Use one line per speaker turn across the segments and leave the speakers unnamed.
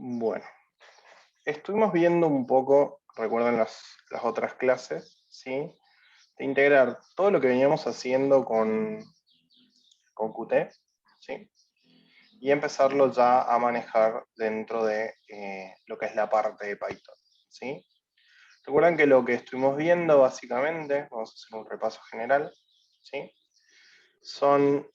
Bueno, estuvimos viendo un poco, recuerden las otras clases, ¿sí? De integrar todo lo que veníamos haciendo con Qt, ¿sí? Y empezarlo ya a manejar dentro de lo que es la parte de Python, ¿sí? Recuerden que lo que estuvimos viendo básicamente, vamos a hacer un repaso general, ¿sí? Son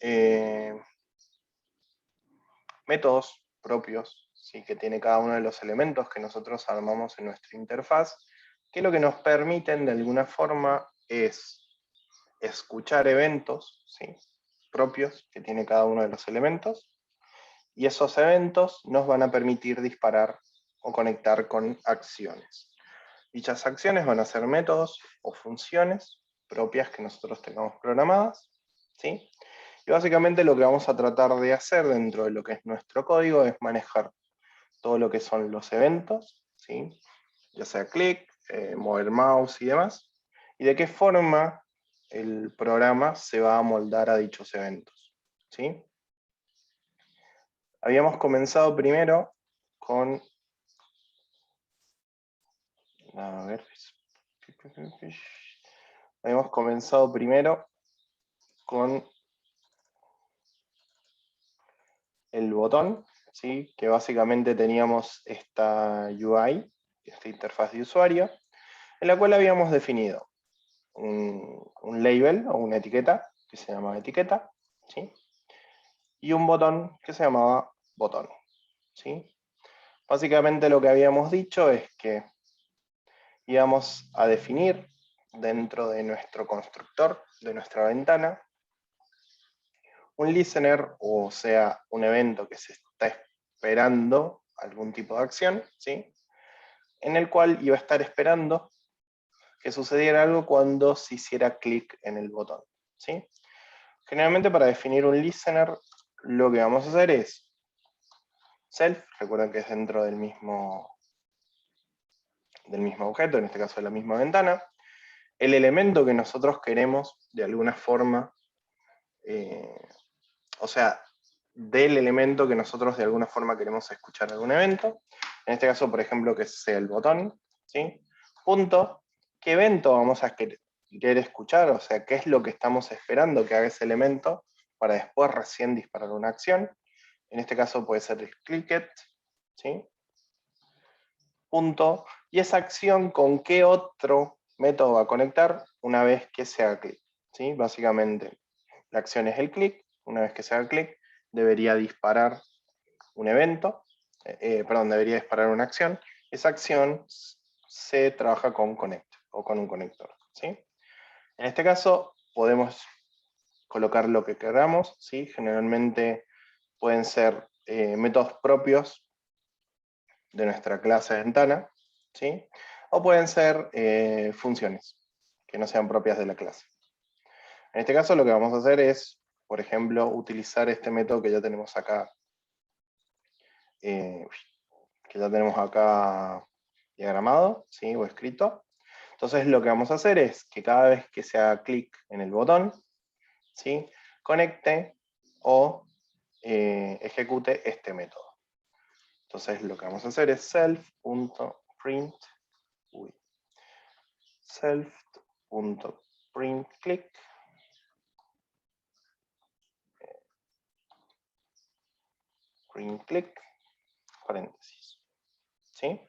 métodos propios, ¿sí? Que tiene cada uno de los elementos que nosotros armamos en nuestra interfaz, que lo que nos permiten de alguna forma es escuchar eventos, ¿sí? Propios que tiene cada uno de los elementos, y esos eventos nos van a permitir disparar o conectar con acciones. Dichas acciones van a ser métodos o funciones propias que nosotros tengamos programadas, ¿sí? Y básicamente lo que vamos a tratar de hacer dentro de lo que es nuestro código es manejar todo lo que son los eventos, ¿sí? Ya sea clic, mover mouse y demás, y de qué forma el programa se va a moldar a dichos eventos, ¿sí? Habíamos comenzado primero con... A ver... Habíamos comenzado primero con el botón, ¿sí? Que básicamente teníamos esta UI, esta interfaz de usuario, en la cual habíamos definido un label o una etiqueta que se llamaba etiqueta, ¿sí? Y un botón que se llamaba botón, ¿sí? Básicamente lo que habíamos dicho es que íbamos a definir dentro de nuestro constructor, de nuestra ventana, un listener, o sea, un evento que se está esperando algún tipo de acción, ¿sí? En el cual iba a estar esperando que sucediera algo cuando se hiciera clic en el botón, ¿sí? Generalmente para definir un listener lo que vamos a hacer es self, recuerden que es dentro del mismo objeto, en este caso de la misma ventana, el elemento que nosotros queremos de alguna forma, o sea, del elemento que nosotros de alguna forma queremos escuchar algún evento, en este caso, por ejemplo, que sea el botón, ¿sí? Punto, ¿qué evento vamos a querer escuchar? O sea, ¿qué es lo que estamos esperando que haga ese elemento para después recién disparar una acción? En este caso puede ser el clicket, ¿sí? Punto, y esa acción con qué otro método va a conectar una vez que se haga clic, ¿sí? Básicamente, la acción es el clic, una vez que se haga clic, debería disparar un evento, perdón, debería disparar una acción. Esa acción se trabaja con connect o con un conector, ¿sí? En este caso podemos colocar lo que queramos, ¿sí? Generalmente pueden ser métodos propios de nuestra clase de ventana, ¿sí? O pueden ser funciones que no sean propias de la clase. En este caso lo que vamos a hacer es, por ejemplo, utilizar este método que ya tenemos acá, diagramado, ¿sí? O escrito. Entonces lo que vamos a hacer es que cada vez que se haga clic en el botón, ¿sí? Conecte o ejecute este método. Entonces lo que vamos a hacer es self.print click, print click, paréntesis, ¿sí?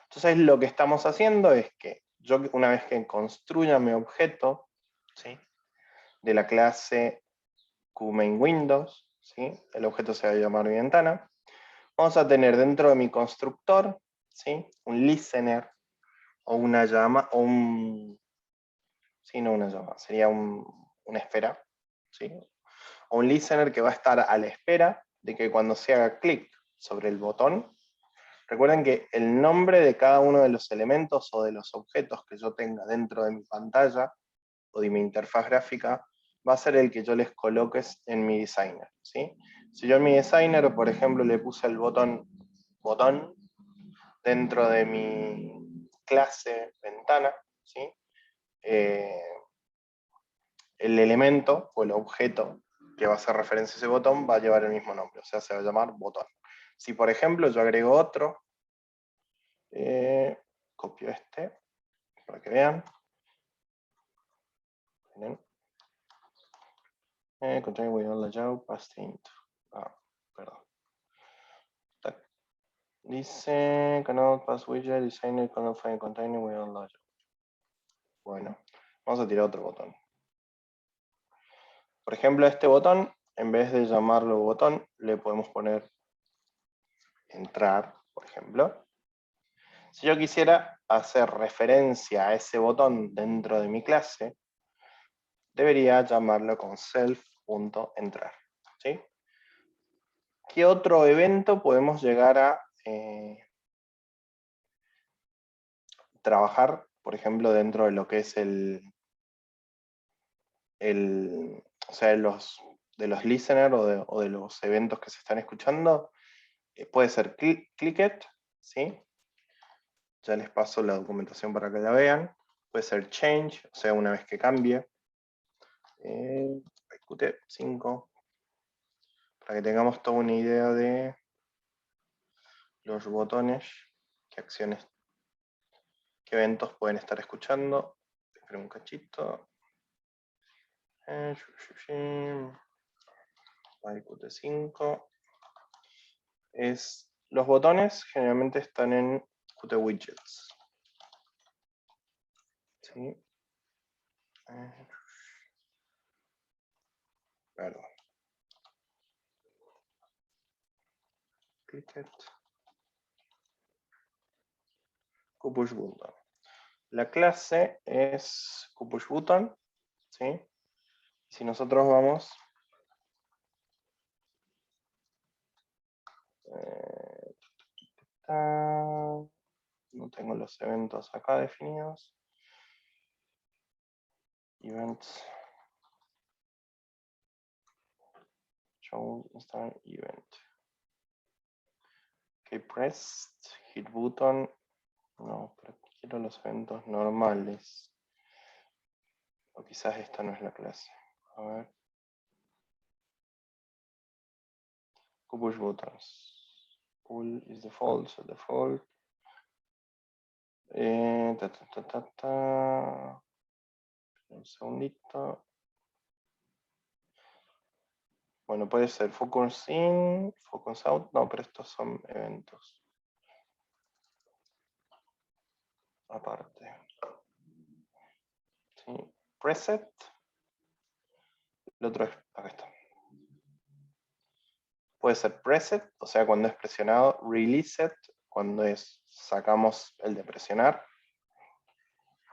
Entonces lo que estamos haciendo es que yo, una vez que construya mi objeto, ¿sí? De la clase QMainWindows, ¿sí? El objeto se va a llamar mi ventana. Vamos a tener dentro de mi constructor, ¿sí? Un listener o una llama, o un... Sí, no una llama, sería una espera, ¿sí? O un listener que va a estar a la espera de que cuando se haga clic sobre el botón, recuerden que el nombre de cada uno de los elementos o de los objetos que yo tenga dentro de mi pantalla o de mi interfaz gráfica va a ser el que yo les coloque en mi designer, ¿sí? Si yo en mi designer, por ejemplo, le puse el botón dentro de mi clase ventana, ¿sí? El elemento o el objeto que va a hacer referencia a ese botón va a llevar el mismo nombre, o sea, se va a llamar botón. Si por ejemplo yo agrego otro, copio este, para que vean. Contain without layout, paste into. Perdón. Dice, cannot pass widget, designer cannot find container without layout. Bueno, vamos a tirar otro botón. Por ejemplo, a este botón, en vez de llamarlo botón, le podemos poner entrar, por ejemplo. Si yo quisiera hacer referencia a ese botón dentro de mi clase, debería llamarlo con self.entrar. ¿Sí? ¿Qué otro evento podemos llegar a trabajar, por ejemplo, dentro de lo que es o sea, de los listeners o de los eventos que se están escuchando? Puede ser clicket, ¿sí? Ya les paso la documentación para que la vean. Puede ser change, o sea, una vez que cambie. Qt5, para que tengamos toda una idea de los botones, qué acciones, qué eventos pueden estar escuchando. Esperen un cachito. Qt5 los botones generalmente están en Qt widgets. ¿Sí? Perdón. Clicket. QPushButton. La clase es QPushButton, ¿sí? Si nosotros vamos no tengo los eventos acá definidos. Events. Show start event. Ok, pressed, hit button. No, pero quiero los eventos normales. O quizás esta no es la clase. A ver. Push buttons. Pull is default, so default. Un segundito. Bueno, puede ser focus in, focus out. No, pero estos son eventos. Aparte. ¿Sí? Preset. El otro es, acá está. Puede ser preset, o sea, cuando es presionado. Release it, cuando es sacamos el de presionar.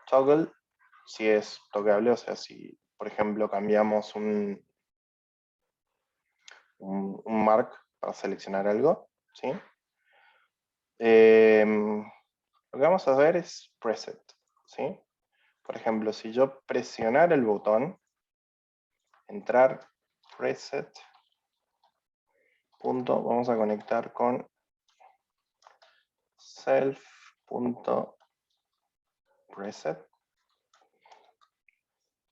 Toggle, si es tocable, o sea, si por ejemplo cambiamos un mark para seleccionar algo, ¿sí? Lo que vamos a ver es preset, ¿sí? Por ejemplo, si yo presionar el botón, entrar, preset, punto, vamos a conectar con self.preset.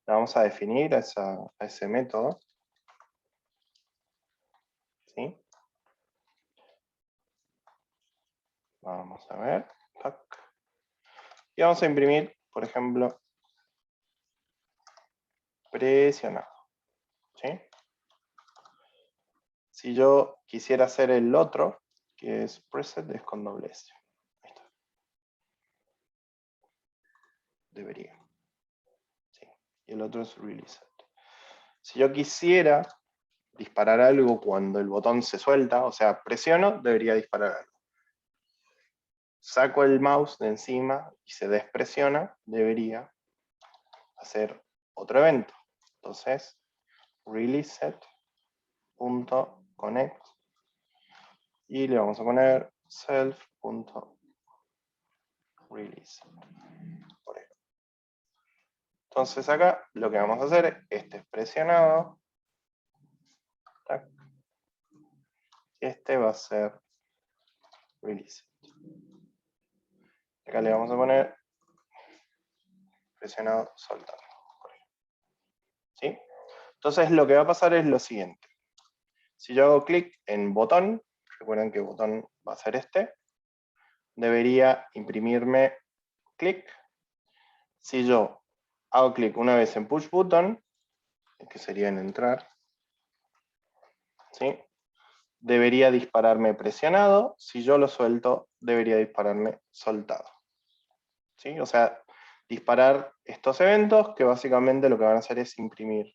Vamos a definir a ese método, ¿sí? Vamos a ver, y vamos a imprimir, por ejemplo, presionado, ¿sí? Si yo quisiera hacer el otro, que es preset, es con doble S. Ahí está. Debería. ¿Sí? Y el otro es release. Si yo quisiera disparar algo cuando el botón se suelta, o sea, presiono, debería disparar algo. Saco el mouse de encima y se despresiona, debería hacer otro evento. Entonces, releaseset.connect y le vamos a poner self.release. Entonces acá lo que vamos a hacer, este es presionado, este va a ser release. Acá le vamos a poner presionado, soltando. ¿Sí? Entonces lo que va a pasar es lo siguiente. Si yo hago clic en botón, recuerden que botón va a ser este, debería imprimirme clic. Si yo hago clic una vez en push button, que sería en entrar, ¿sí? Debería dispararme presionado. Si yo lo suelto, debería dispararme soltado. ¿Sí? O sea, disparar estos eventos que básicamente lo que van a hacer es imprimir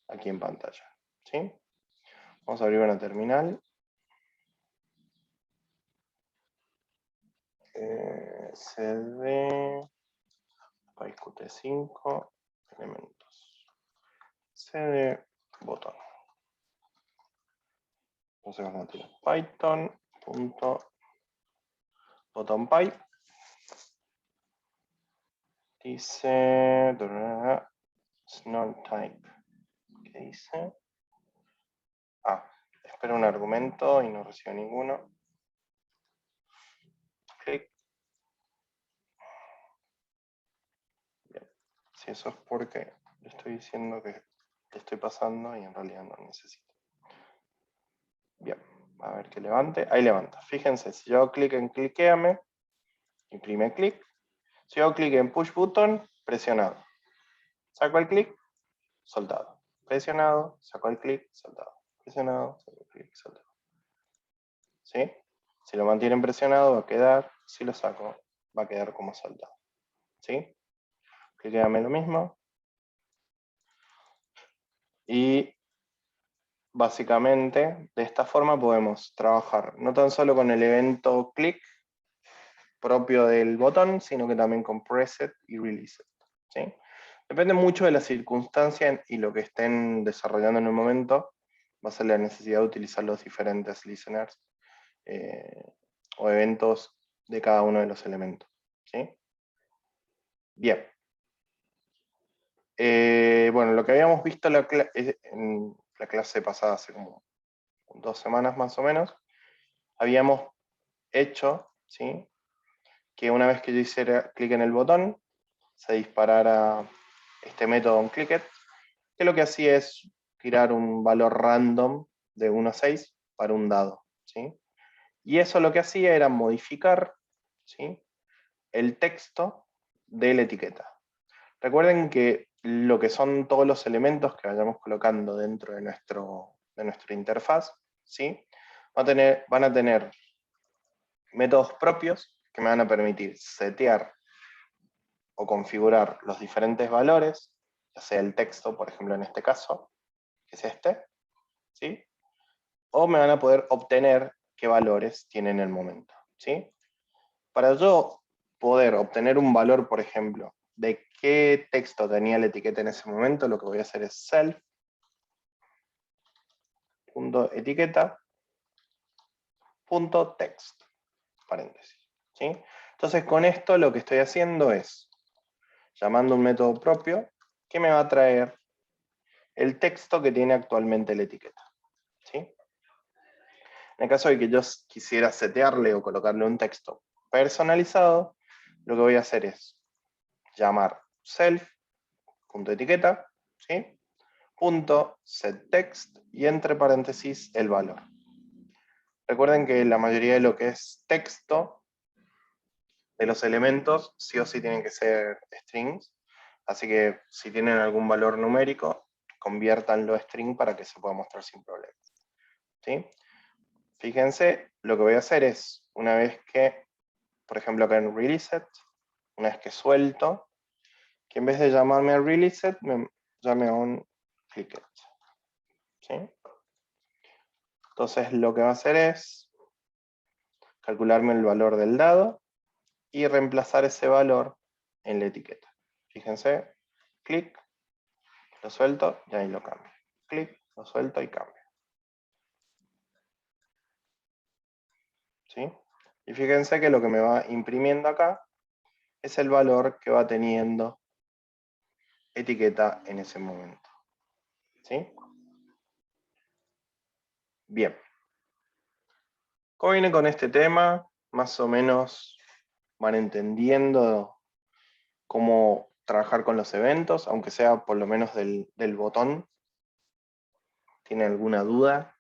aquí en pantalla. ¿Sí? Vamos a abrir una terminal. CD PyQt5 elementos. CD botón. Entonces vamos a tener python.bottonpy. Dice snort type. ¿Qué dice? Espero un argumento y no recibo ninguno. Clic. Bien. Si eso es porque le estoy diciendo que le estoy pasando y en realidad no necesito. Bien, a ver que levante. Ahí levanta. Fíjense, si yo hago clic en cliqueame, imprime clic. Si hago clic en push button, presionado. Saco el clic, soltado. Presionado, saco el clic, soltado. Presionado, saco el clic, soltado. ¿Sí? Si lo mantienen presionado va a quedar, si lo saco va a quedar como soldado. ¿Sí? Cliqueame lo mismo. Y básicamente de esta forma podemos trabajar no tan solo con el evento click propio del botón, sino que también con preset y release. ¿Sí? Depende mucho de la circunstancia y lo que estén desarrollando en un momento, va a ser la necesidad de utilizar los diferentes listeners o eventos de cada uno de los elementos. ¿Sí? Bien. Bueno, lo que habíamos visto en la clase pasada, hace como 2 semanas más o menos, habíamos hecho, ¿sí?, que una vez que yo hiciera clic en el botón, se disparara este método onClicked, que lo que hacía es tirar un valor random de 1 a 6 para un dado, ¿sí? Y eso lo que hacía era modificar, ¿sí?, el texto de la etiqueta. Recuerden que lo que son todos los elementos que vayamos colocando dentro de nuestra interfaz, ¿sí?, van a tener métodos propios que me van a permitir setear o configurar los diferentes valores, ya sea el texto, por ejemplo, en este caso, que es este, ¿sí?, o me van a poder obtener qué valores tiene en el momento, ¿sí? Para yo poder obtener un valor, por ejemplo, de qué texto tenía la etiqueta en ese momento, lo que voy a hacer es self.etiqueta.text, paréntesis, ¿sí? Entonces con esto lo que estoy haciendo es llamando un método propio que me va a traer el texto que tiene actualmente la etiqueta, ¿sí? En el caso de que yo quisiera setearle o colocarle un texto personalizado, lo que voy a hacer es llamar self.etiqueta, ¿sí?, .setText y entre paréntesis el valor. Recuerden que la mayoría de lo que es texto de los elementos sí o sí tienen que ser strings, así que si tienen algún valor numérico, conviértanlo a string para que se pueda mostrar sin problemas, ¿sí? Fíjense, lo que voy a hacer es, una vez que, por ejemplo acá en releaseIt, una vez que suelto, que en vez de llamarme a releaseIt, me llame a un clicket, ¿sí? Entonces lo que va a hacer es calcularme el valor del dado y reemplazar ese valor en la etiqueta. Fíjense, clic, lo suelto y ahí lo cambio. Clic, lo suelto y cambio. ¿Sí? Y fíjense que lo que me va imprimiendo acá es el valor que va teniendo etiqueta en ese momento. ¿Sí? Bien. ¿Cómo viene con este tema? Más o menos van entendiendo cómo trabajar con los eventos, aunque sea por lo menos del botón. ¿Tiene alguna duda?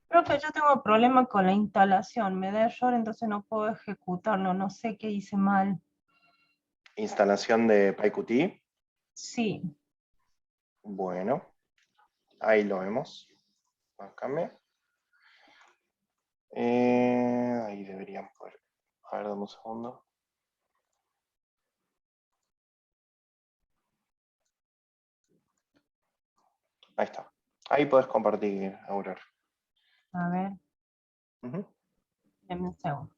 Profe, yo tengo problema con la instalación, me da error, entonces no puedo ejecutarlo, no sé qué hice mal.
Instalación de PyQt.
Sí,
Bueno, ahí lo vemos. Bájame. Ahí deberían poder. A ver, dame un segundo. Ahí está. Ahí podés compartir, Aurora.
a ver,
Ujú.
denme un segundo.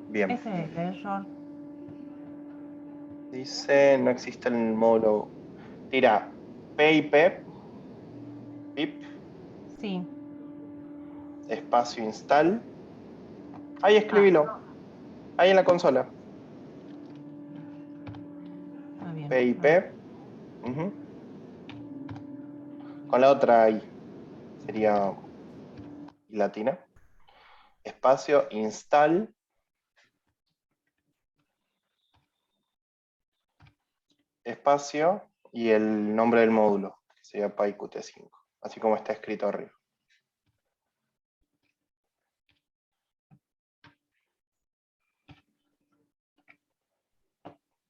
Bien.
Ese es el error.
Dice, no existe el módulo. Tira pip, pip,
Sí.
espacio install. Ahí
Ah,
escribilo. Ahí en la consola.
está bien.
PIP. Ujú. Con la otra ahí. Sería latina. Espacio install. Espacio y el nombre del módulo, que sería PyQt5. Así como está escrito arriba.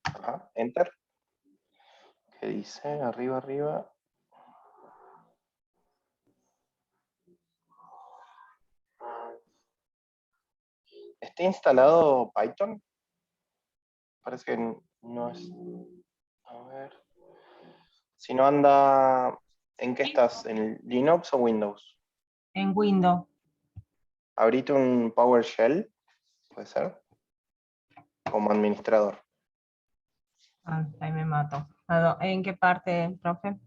Ajá, enter. ¿Qué dice? Arriba, arriba. ¿Está instalado Python? Parece que no es. A ver. Si no anda. ¿En qué
Sí.
estás? ¿En Linux o Windows?
En Windows.
Abrite un PowerShell, puede ser, como administrador.
Ah, ahí me mato. ¿En qué parte, profe?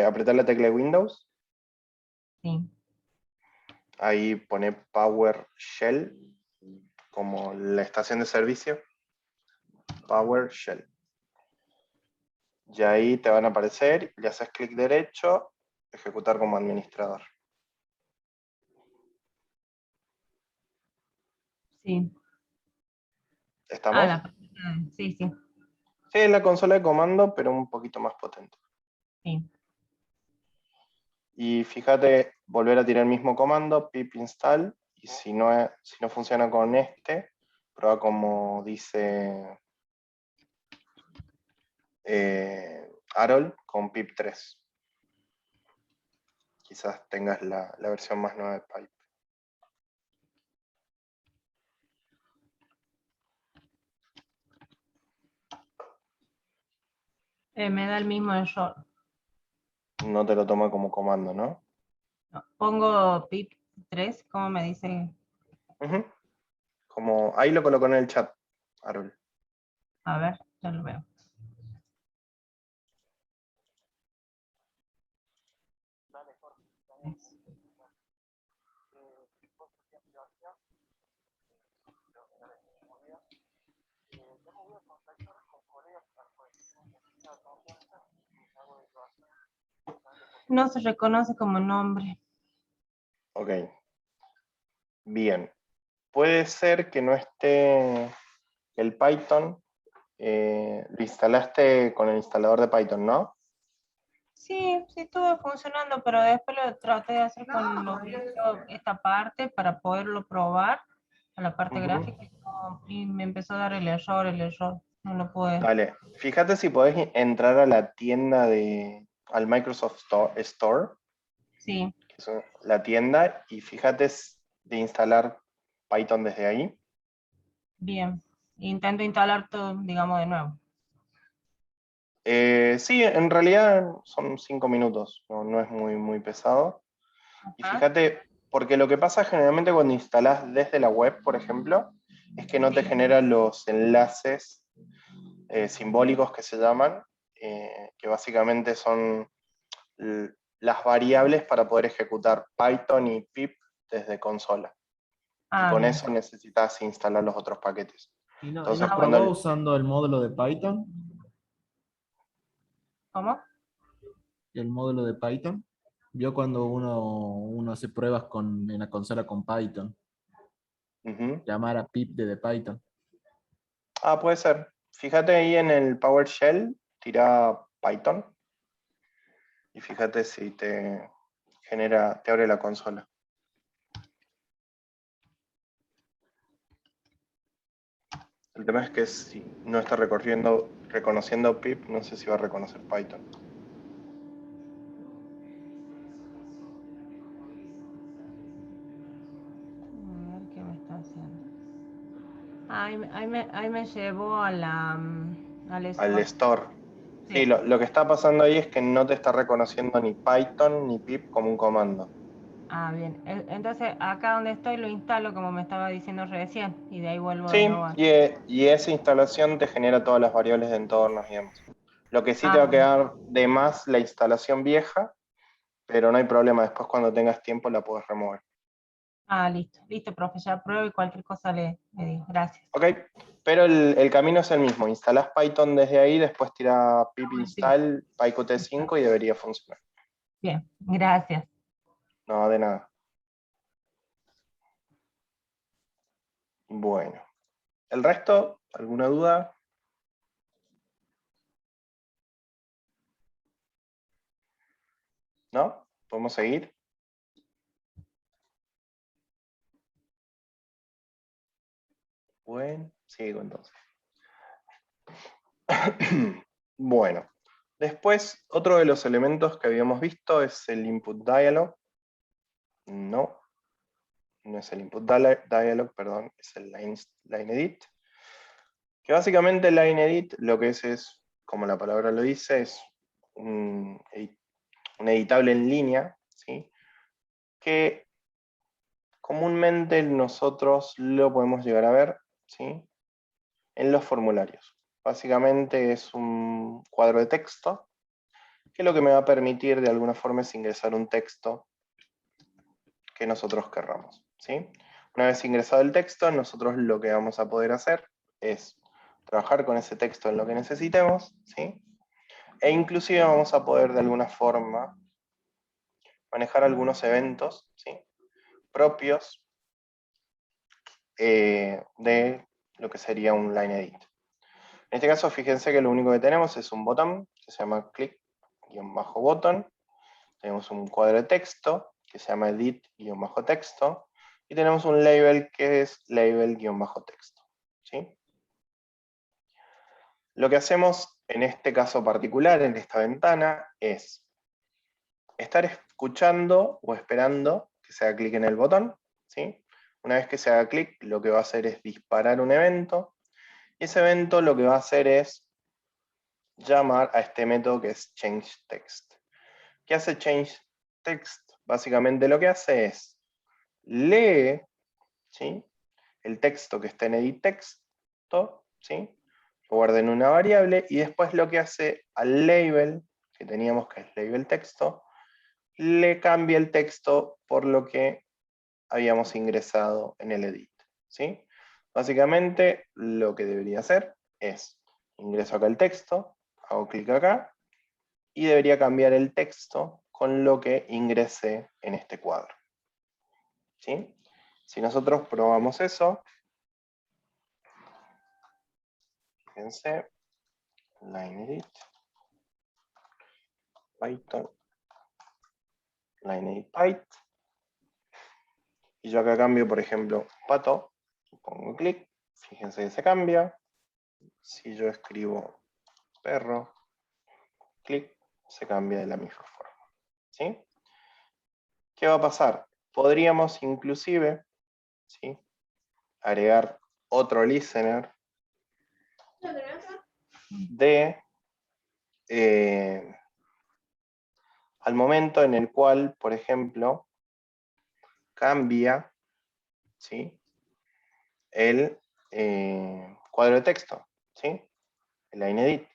Apretar la tecla de Windows.
Sí.
Ahí pone PowerShell, como la estación de servicio. PowerShell. Y ahí te van a aparecer, le haces clic derecho, ejecutar como administrador.
Sí. Ah,
¿Estamos?
sí, sí,
Sí, es la consola de comando, pero un poquito más potente.
sí.
Y fíjate, volver a tirar el mismo comando, pip install, y si no funciona con este, prueba como dice Arol con pip3. Quizás tengas la versión más nueva de Pipe.
Me da el mismo error.
No te lo toma como comando, ¿no?
No, pongo pip 3, ¿cómo me dice?
Ujú. Como, ahí lo colocó en el chat, Arol.
A ver, ya lo veo. No se reconoce como nombre.
Ok. Bien. Puede ser que no esté el Python. Lo instalaste con el instalador de Python, ¿no?
Sí, sí estuvo funcionando, pero después lo traté de hacer con lo que hizo esta parte para poderlo probar a la parte
Ujú.
gráfica y me empezó a dar el error, no lo pude.
Dale. Fíjate si podés entrar a la tienda al Microsoft Store,
Sí,
que es la tienda, y fíjate de instalar Python desde ahí.
bien. Intento instalar todo, digamos, de nuevo.
Sí, en realidad son 5 minutos, no es muy pesado. Y
Ajá.
fíjate, porque lo que pasa generalmente cuando instalás desde la web, por ejemplo, es que no te
Sí.
genera los enlaces simbólicos que se llaman, que básicamente son las variables para poder ejecutar Python y pip desde consola. Y
Ah,
con
bien.
eso necesitas instalar los otros paquetes.
Y
Entonces,
no
Ah,
cuando
probó usando el módulo de Python?
¿cómo?
El módulo de Python. Vio cuando uno hace pruebas en la consola con Python,
Ujú.
llamar a pip de Python.
Ah, puede ser. Fíjate ahí en el PowerShell, tira Python y fíjate si te genera, te abre la consola. El tema es que si no está reconociendo pip, no sé si va a reconocer Python.
A ver qué me está haciendo. Ahí me llevó a al
Al
store.
store. Sí,
Sí.
lo que está pasando ahí es que no te está reconociendo ni Python ni pip como un comando.
Ah, bien. Entonces, acá donde estoy lo instalo como me estaba diciendo recién. Y de ahí vuelvo de
Sí,
nuevo.
y esa instalación te genera todas las variables de entornos y demás. Lo que sí te
Ah,
va a
bueno.
quedar de más la instalación vieja, pero no hay problema, después cuando tengas tiempo la puedes remover.
Ah, listo. Listo, profe. Ya pruebo y cualquier cosa le digo. Gracias.
Ok, pero el camino es el mismo. Instalás Python desde ahí, después tira pip
Sí.
install pyqt5 y debería funcionar.
Bien. Gracias.
No, de nada. Bueno. ¿El resto? ¿Alguna duda? ¿No? ¿Podemos seguir? Bueno, sigo entonces. Bueno, después otro de los elementos que habíamos visto es el input dialog. No, no es el input dialog, perdón, es el line edit. Que básicamente el line edit lo que es, como la palabra lo dice, es un editable en línea, ¿sí? Que comúnmente nosotros lo podemos llegar a ver, ¿sí? En los formularios. Básicamente es un cuadro de texto que lo que me va a permitir de alguna forma es ingresar un texto que nosotros querramos, ¿sí? Una vez ingresado el texto, nosotros lo que vamos a poder hacer es trabajar con ese texto en lo que necesitemos, ¿sí? E inclusive vamos a poder de alguna forma manejar algunos eventos, ¿sí? Propios de lo que sería un line edit. En este caso, fíjense que lo único que tenemos es un botón que se llama click-button. Tenemos un cuadro de texto que se llama edit-texto. Y tenemos un label que es label-texto. ¿Sí? Lo que hacemos en este caso particular, en esta ventana, es estar escuchando o esperando que se haga clic en el botón. ¿Sí? Una vez que se haga clic, lo que va a hacer es disparar un evento. Y ese evento lo que va a hacer es llamar a este método que es changeText. ¿Qué hace changeText? Básicamente lo que hace es lee, ¿sí?, el texto que está en editTexto, ¿sí?, lo guarda en una variable y después lo que hace al label que teníamos, que es label texto, le cambia el texto por lo que habíamos ingresado en el edit, ¿sí? Básicamente lo que debería hacer es ingreso acá el texto, hago clic acá y debería cambiar el texto con lo que ingresé en este cuadro, ¿sí? Si nosotros probamos eso, fíjense, line edit, Python, line edit Python, y yo acá cambio, por ejemplo, pato, pongo clic, fíjense que se cambia. Si yo escribo perro, clic, se cambia de la misma forma, ¿sí? ¿Qué va a pasar? Podríamos inclusive, ¿sí?, agregar otro listener de al momento en el cual, por ejemplo, cambia, ¿sí?, el cuadro de texto, ¿sí?, el line edit.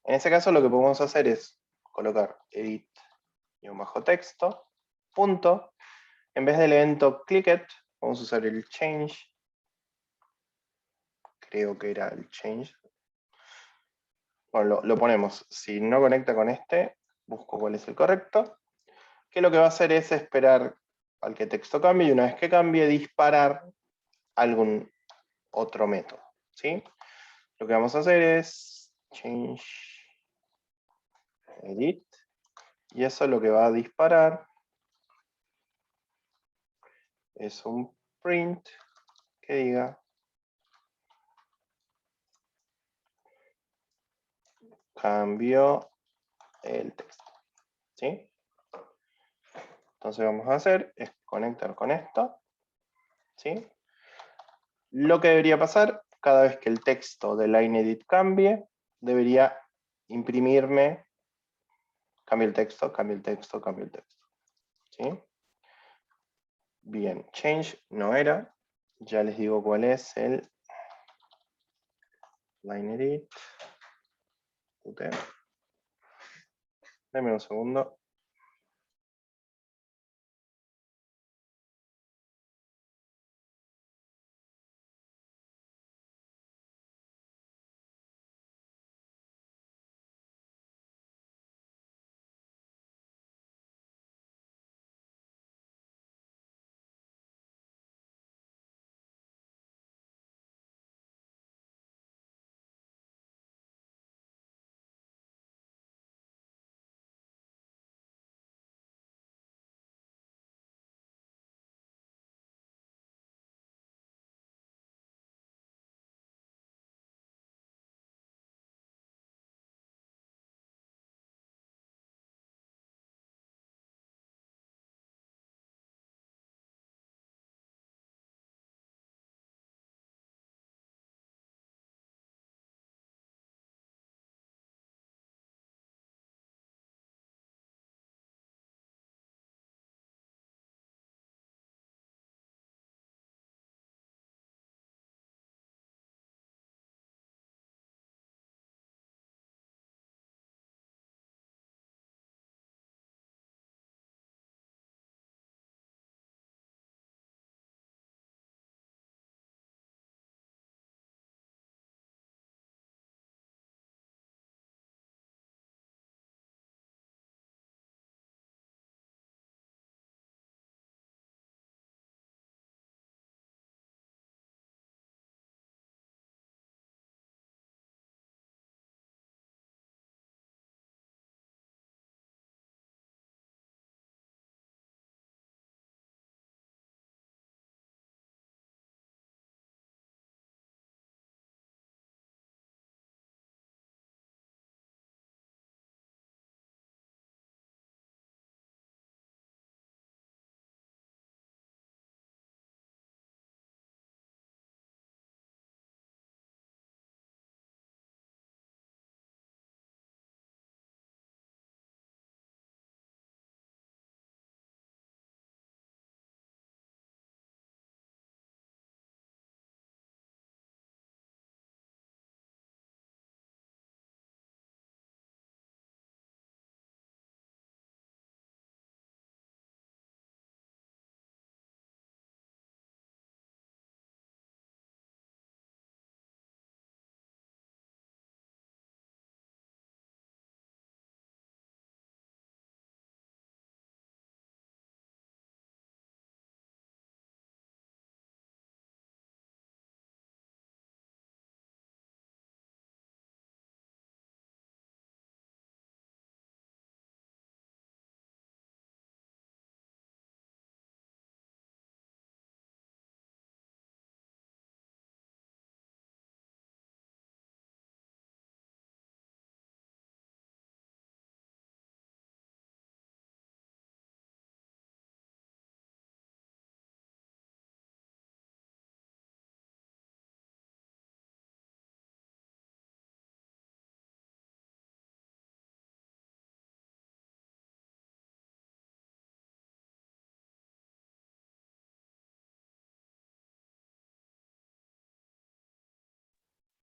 En ese caso lo que podemos hacer es colocar edit-texto, punto, en vez del evento clicked, vamos a usar el change, creo que era el change. Bueno, lo ponemos, si no conecta con este, busco cuál es el correcto. que lo que va a hacer es esperar al que texto cambie y una vez que cambie, disparar algún otro método, ¿sí? Lo que vamos a hacer es change edit y eso lo que va a disparar es un print que diga cambió el texto, ¿sí? Entonces vamos a hacer es conectar con esto, ¿sí? Lo que debería pasar cada vez que el texto de LineEdit cambie, debería imprimirme cambio el texto, cambio el texto, cambio el texto, ¿sí? Bien, change no era, ya les digo cuál es el LineEdit. Deme un segundo.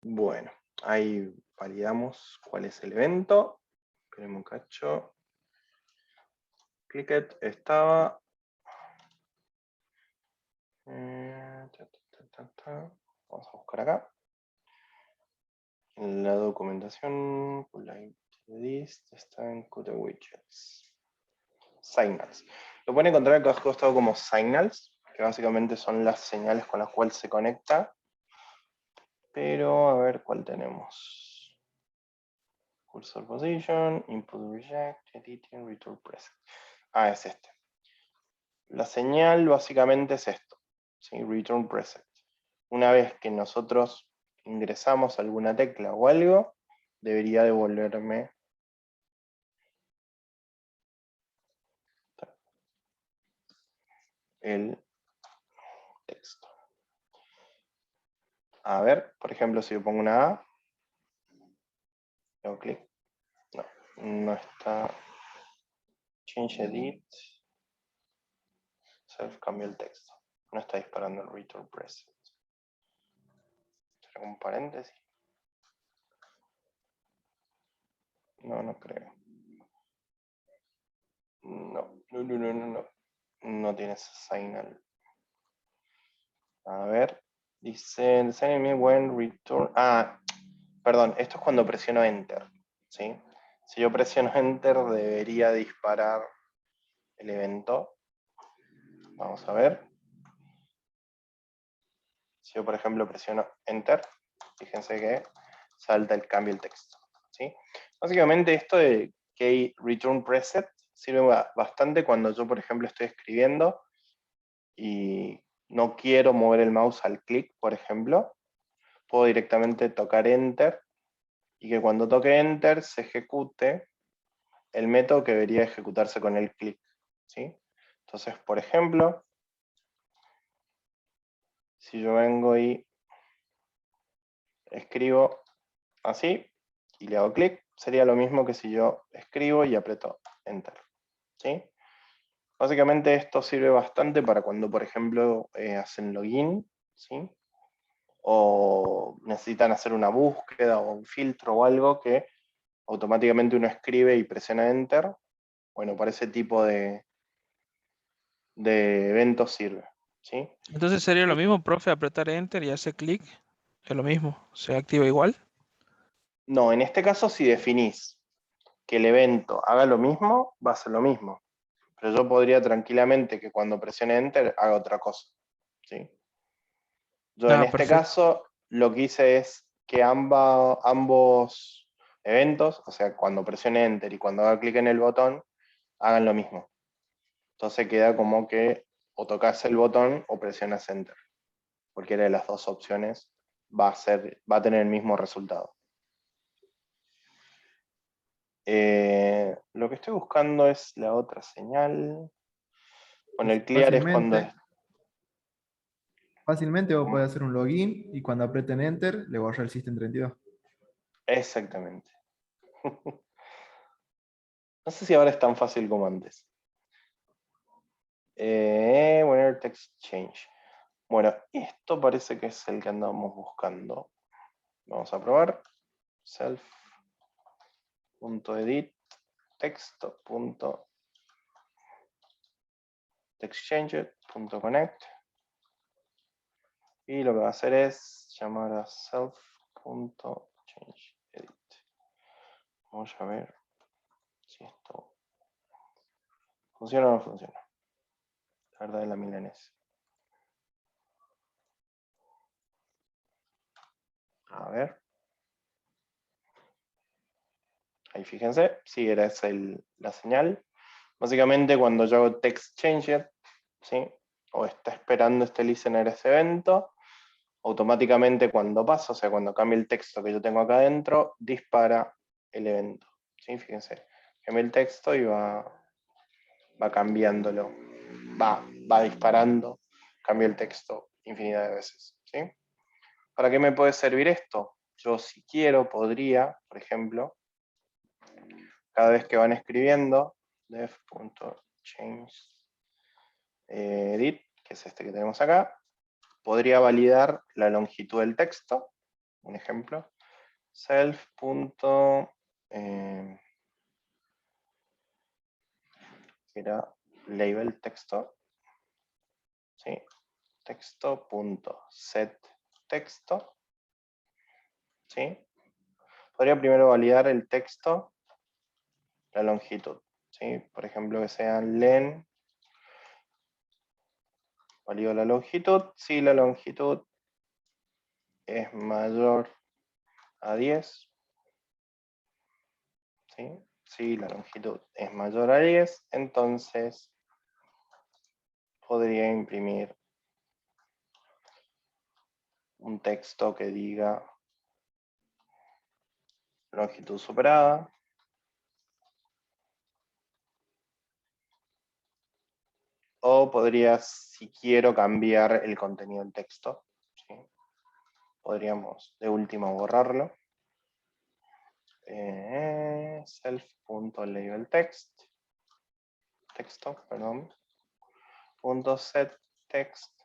Bueno, ahí validamos cuál es el evento. Esperemos un cacho. Clicket estaba. Vamos a buscar acá. En la documentación, list está en Qt Widgets. signals. Lo pueden encontrar acá al costado como signals, que básicamente son las señales con las cuales se conecta. Pero a ver cuál tenemos. Cursor position, input reject, editing, return preset. Ah, es este. La señal básicamente es esto, ¿sí? Return preset. Una vez que nosotros ingresamos alguna tecla o algo, debería devolverme el texto. A ver, por ejemplo, si yo pongo una A, hago clic. No, no está. Change edit. Self cambio el texto. No está disparando el return preset. ¿Será un paréntesis? No, no creo. No. No tiene esa signal. A ver. Dice, design me when return. Ah, perdón, esto es cuando presiono Enter. ¿Sí? Si yo presiono Enter, debería disparar el evento. Vamos a ver. Si yo, por ejemplo, presiono Enter, fíjense que salta el cambio del texto. ¿Sí? Básicamente esto de que return preset sirve bastante cuando yo, por ejemplo, estoy escribiendo y no quiero mover el mouse al clic, por ejemplo. Puedo directamente tocar Enter y que cuando toque Enter se ejecute el método que debería ejecutarse con el clic. ¿Sí? Entonces, por ejemplo, si yo vengo y escribo así y le hago clic, sería lo mismo que si yo escribo y aprieto Enter. ¿Sí? Básicamente esto sirve bastante para cuando, por ejemplo, hacen login, ¿sí? O necesitan hacer una búsqueda o un filtro o algo que automáticamente uno escribe y presiona Enter. Bueno, para ese tipo de eventos sirve. ¿Sí?
Entonces sería lo mismo, profe, apretar Enter y hacer clic. Es lo mismo, se activa igual.
No, en este caso si definís que el evento haga lo mismo, va a ser lo mismo. Pero yo podría tranquilamente que cuando presione Enter haga otra cosa. ¿Sí? Yo en
Ah,
este
perfecto.
caso lo que hice es que ambos eventos, o sea, cuando presione Enter y cuando haga clic en el botón, hagan lo mismo. Entonces queda como que o tocas el botón o presionas Enter. Cualquiera de las dos opciones va a tener el mismo resultado. Lo que estoy buscando es la otra señal. Con el clear es cuando...
Fácilmente vos podés hacer un login y cuando aprieten Enter le borra el System32.
Exactamente. No sé si ahora es tan fácil como antes. Bueno, text change. Bueno, esto parece que es el que andamos buscando. Vamos a probar. Self.edit textchanger.connect. Y lo que va a hacer es llamar a self.changeEdit. Vamos a ver si esto funciona o no funciona. La verdad es la milanesa. A ver. Ahí fíjense, sí, era esa la señal. Básicamente cuando yo hago text changer, ¿sí? O está esperando este listener ese evento, automáticamente cuando pasa, o sea, cuando cambia el texto que yo tengo acá adentro, dispara el evento. ¿Sí? Fíjense, cambia el texto y va cambiándolo. Va disparando, cambia el texto infinidad de veces. ¿Sí? ¿Para qué me puede servir esto? Yo si quiero, podría, por ejemplo, cada vez que van escribiendo, def.changeEdit, que es este que tenemos acá, podría validar la longitud del texto. Un ejemplo, self. Era label texto. ¿Sí? Texto.set texto. ¿Sí? Podría primero validar el texto, la longitud. ¿Sí? ¿sí? Por ejemplo, que sean len, válido la longitud, si la longitud es mayor a 10, ¿sí? Si la longitud es mayor a 10, entonces podría imprimir un texto que diga longitud superada. O podría, si quiero, cambiar el contenido del texto, ¿sí? Podríamos de último borrarlo. Self.labelText, texto, perdón, punto set text,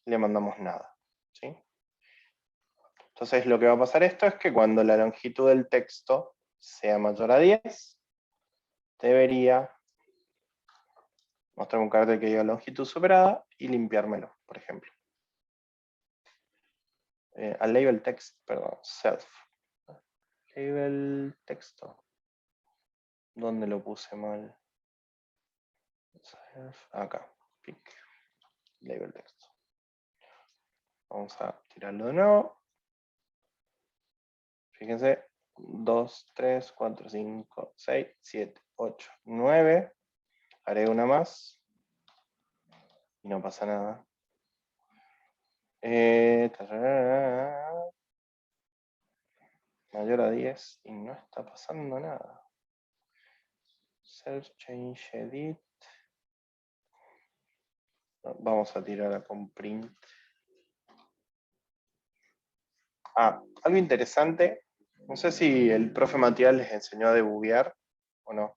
le mandamos nada, ¿sí? Entonces lo que va a pasar esto es que cuando la longitud del texto sea mayor a 10, debería mostrar un cartel que diga longitud superada y limpiármelo, por ejemplo. Al label text, perdón, self. Label texto. ¿Dónde lo puse mal? Self, acá, pick, label texto. Vamos a tirarlo de nuevo. Fíjense, 2, 3, 4, 5, 6, 7, 8, 9. Haré una más. Y no pasa nada. Mayor a 10 y no está pasando nada. Self change edit. Vamos a tirar a con print. Algo interesante. No sé si el profe Matías les enseñó a debuguear o no.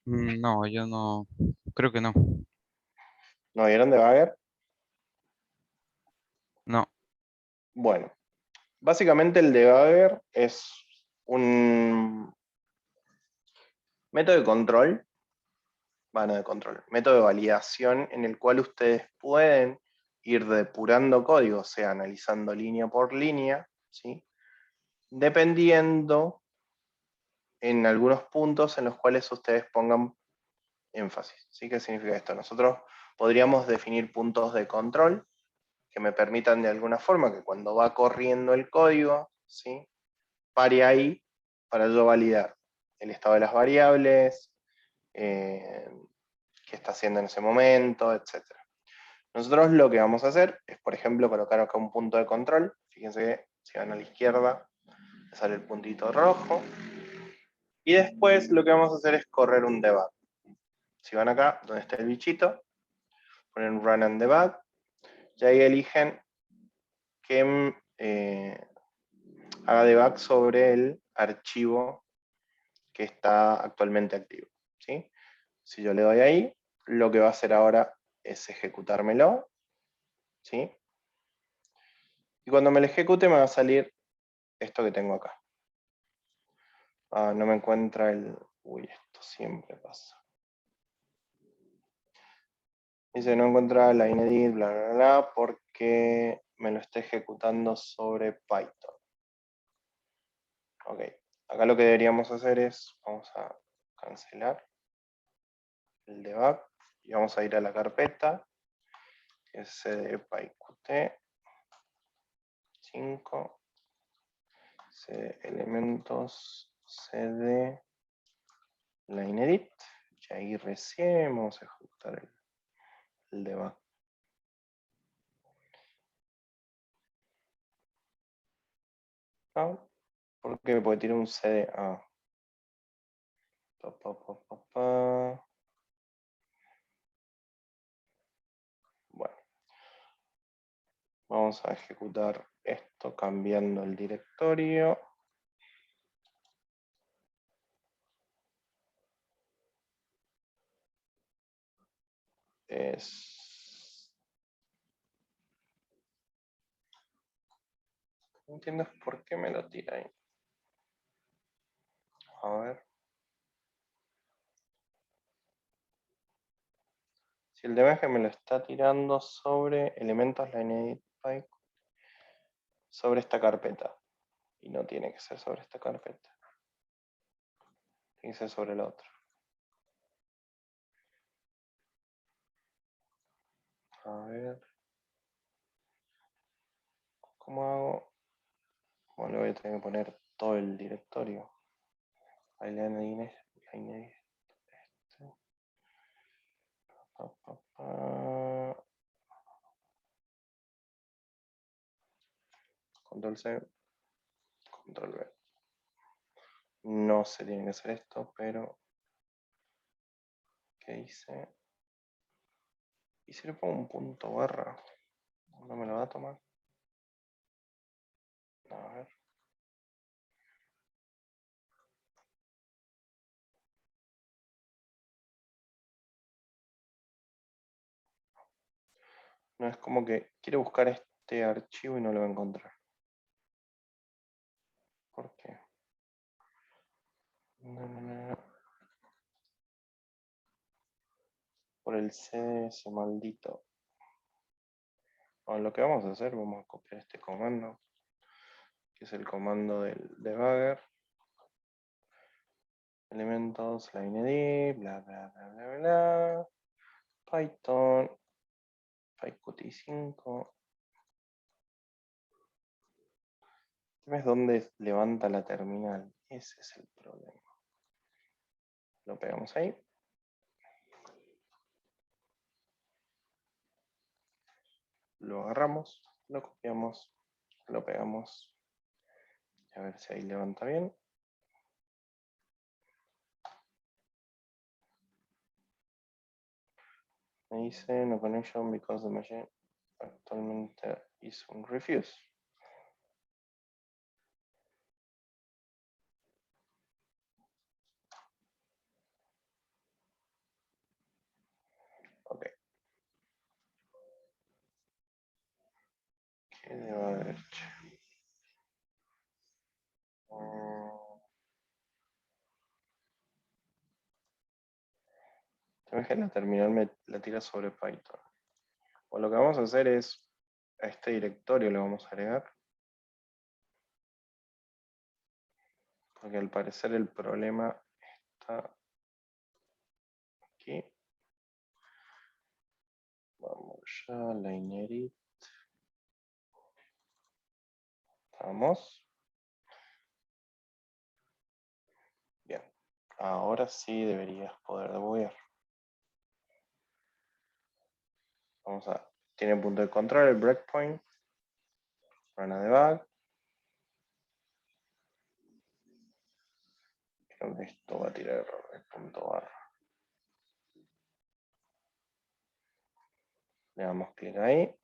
No, yo no, creo que no.
¿No vieron debugger?
No.
Bueno, básicamente el debugger es un método de control, método de validación en el cual ustedes pueden ir depurando código, o sea, analizando línea por línea, ¿sí? Dependiendo en algunos puntos en los cuales ustedes pongan énfasis, ¿sí? ¿Qué significa esto? Nosotros podríamos definir puntos de control que me permitan de alguna forma que cuando va corriendo el código, ¿sí? Pare ahí para yo validar el estado de las variables, qué está haciendo en ese momento, etc. Nosotros lo que vamos a hacer es, por ejemplo, colocar acá un punto de control. Fíjense que si van a la izquierda, sale el puntito rojo. Y después lo que vamos a hacer es correr un debug. Si van acá, donde está el bichito, ponen Run and Debug, y ahí eligen que haga debug sobre el archivo que está actualmente activo, ¿sí? Si yo le doy ahí, lo que va a hacer ahora es ejecutármelo, ¿sí? Y cuando me lo ejecute me va a salir esto que tengo acá. No me encuentra el... Uy, esto siempre pasa. Dice, no encuentra la inedit, bla, bla, bla, porque me lo está ejecutando sobre Python. Ok, acá lo que deberíamos hacer es, vamos a cancelar el debug y vamos a ir a la carpeta, que es cdpyqt 5, cd elementos, cd la inedit, y ahí recién vamos a ejecutar el debug. ¿No? ¿Por qué? Porque tiene un cd. Bueno, vamos a ejecutar esto cambiando el directorio. No entiendo por qué me lo tira ahí. A ver. Si el tema es que me lo está tirando sobre elementos linear sobre esta carpeta. Y no tiene que ser sobre esta carpeta. Tiene que ser sobre el otro. A ver. ¿Cómo hago? Bueno, le voy a tener que poner todo el directorio. Ahí le añadí esto. Control C, Control V. No se tiene que hacer esto, pero ¿qué hice? ¿Y si le pongo un punto barra? ¿No me lo va a tomar? A ver. No, es como que quiere buscar este archivo y no lo va a encontrar. ¿Por qué? No. Por el CS maldito. Bueno, lo que vamos a hacer, vamos a copiar este comando, que es el comando del debugger. Elementos, line bla bla bla bla bla. Python, PyQt5. ¿Ves dónde levanta la terminal? Ese es el problema. Lo pegamos ahí. Lo agarramos, lo copiamos, lo pegamos. A ver si ahí levanta bien. Me dice no connection because the machine actualmente is on refuse. Ok. ¿Qué debo haber hecho? La terminal me la tira sobre Python. O lo que vamos a hacer es, a este directorio le vamos a agregar. Porque al parecer el problema está aquí. Vamos ya, la inherit. Vamos. Bien. Ahora sí deberías poder debuguear. Vamos a, tiene punto de control, el breakpoint. Run a debug. Creo que esto va a tirar error, el punto barra. Le damos clic ahí.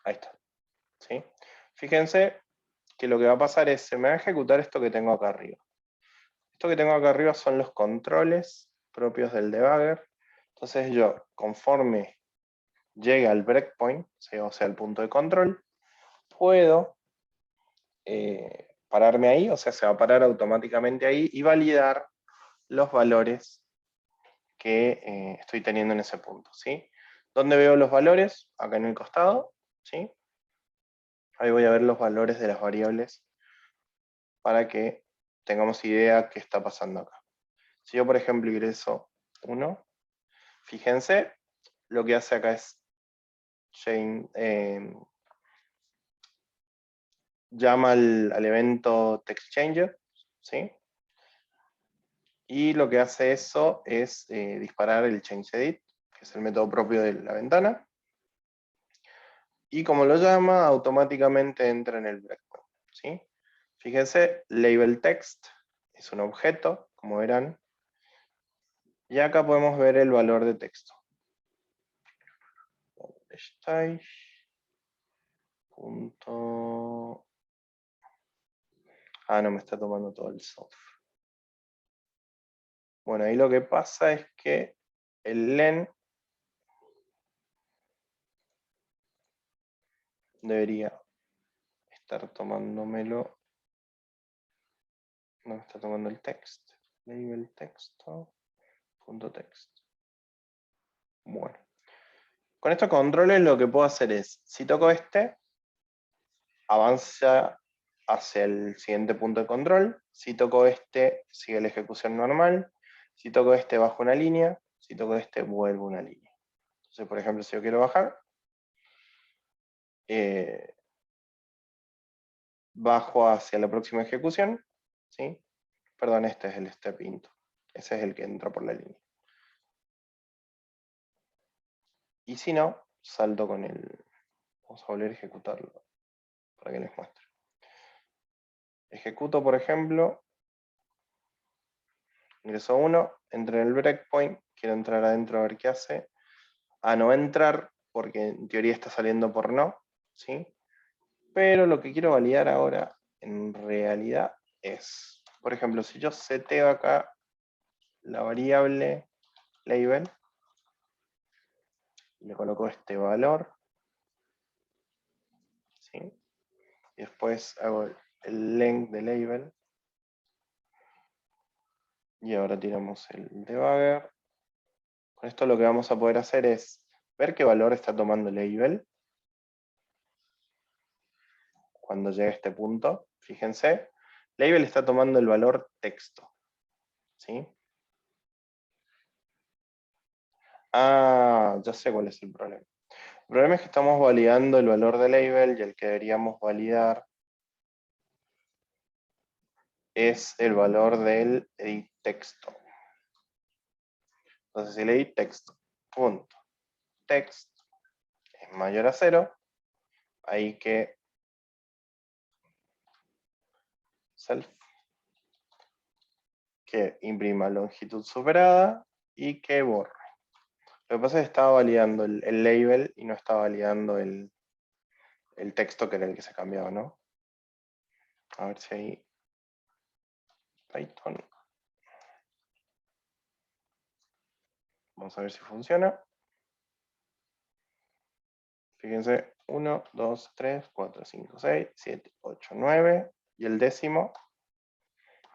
Ahí está. ¿Sí? Fíjense que lo que va a pasar es, se me va a ejecutar esto que tengo acá arriba. Esto que tengo acá arriba son los controles propios del debugger. Entonces yo, conforme llegue al breakpoint, o sea, el punto de control, puedo pararme ahí, o sea, se va a parar automáticamente ahí y validar los valores que estoy teniendo en ese punto, ¿sí? ¿Dónde veo los valores? Acá en el costado, ¿sí? Ahí voy a ver los valores de las variables para que tengamos idea qué está pasando acá. Si yo, por ejemplo, ingreso 1, fíjense, lo que hace acá es llama al evento TextChanger, ¿sí? Y lo que hace eso es disparar el ChangeEdit, que es el método propio de la ventana. Y como lo llama, automáticamente entra en el breakpoint, ¿sí? Fíjense, label text es un objeto, como verán. Y acá podemos ver el valor de texto. Punto. Ah, no me está tomando todo el software. Bueno, ahí lo que pasa es que el len debería estar tomándomelo. No me está tomando el text. Label texto. Punto text. Bueno. Con estos controles lo que puedo hacer es, si toco este, avanza hacia el siguiente punto de control. Si toco este, sigue la ejecución normal. Si toco este, bajo una línea. Si toco este, vuelvo una línea. Entonces, por ejemplo, si yo quiero bajar, bajo hacia la próxima ejecución, ¿sí? Perdón, este es el step into. Ese es el que entra por la línea. Y si no, salto con el... Vamos a volver a ejecutarlo para que les muestre. Ejecuto, por ejemplo, ingreso 1, entro en el breakpoint, quiero entrar adentro a ver qué hace. A no entrar, porque en teoría está saliendo por no, ¿sí? Pero lo que quiero validar ahora, en realidad, es, por ejemplo, si yo seteo acá la variable label, le coloco este valor, ¿sí? Y después hago el length de label, y ahora tiramos el debugger. Con esto lo que vamos a poder hacer es ver qué valor está tomando el label cuando llegue a este punto. Fíjense, label está tomando el valor texto, ¿sí? Ah, ya sé cuál es el problema. El problema es que estamos validando el valor de label y el que deberíamos validar es el valor del edit texto. Entonces, si el edit texto, punto, text es mayor a 0, hay que self, que imprima longitud superada y que borre. Lo que pasa es que estaba validando el label y no estaba validando el texto que era el que se cambiaba, ¿no? A ver si hay Python. Vamos a ver si funciona. Fíjense, 1, 2, 3, 4, 5, 6, 7, 8, 9. Y el décimo,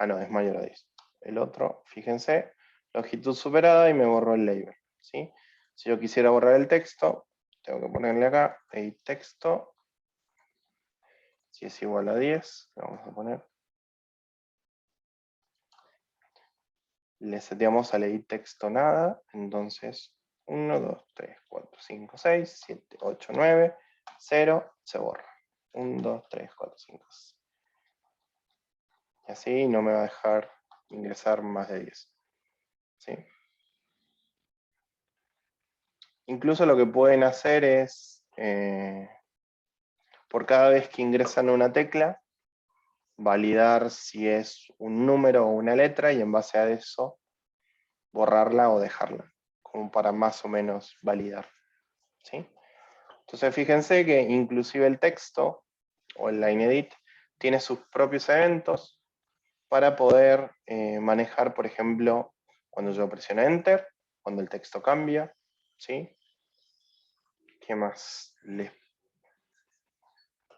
no, es mayor a 10. El otro, fíjense, longitud superada y me borró el label, ¿sí? Si yo quisiera borrar el texto, tengo que ponerle acá, edit texto. Si es igual a 10, le vamos a poner. Le seteamos al edit texto nada, entonces 1, 2, 3, 4, 5, 6, 7, 8, 9, 0, se borra. 1, 2, 3, 4, 5, 6. Y así no me va a dejar ingresar más de 10. ¿Sí? Incluso lo que pueden hacer es, por cada vez que ingresan una tecla, validar si es un número o una letra y en base a eso borrarla o dejarla, como para más o menos validar. ¿Sí? Entonces fíjense que inclusive el texto o el line edit tiene sus propios eventos para poder manejar, por ejemplo, cuando yo presiono Enter, cuando el texto cambia, ¿sí? ¿Qué más?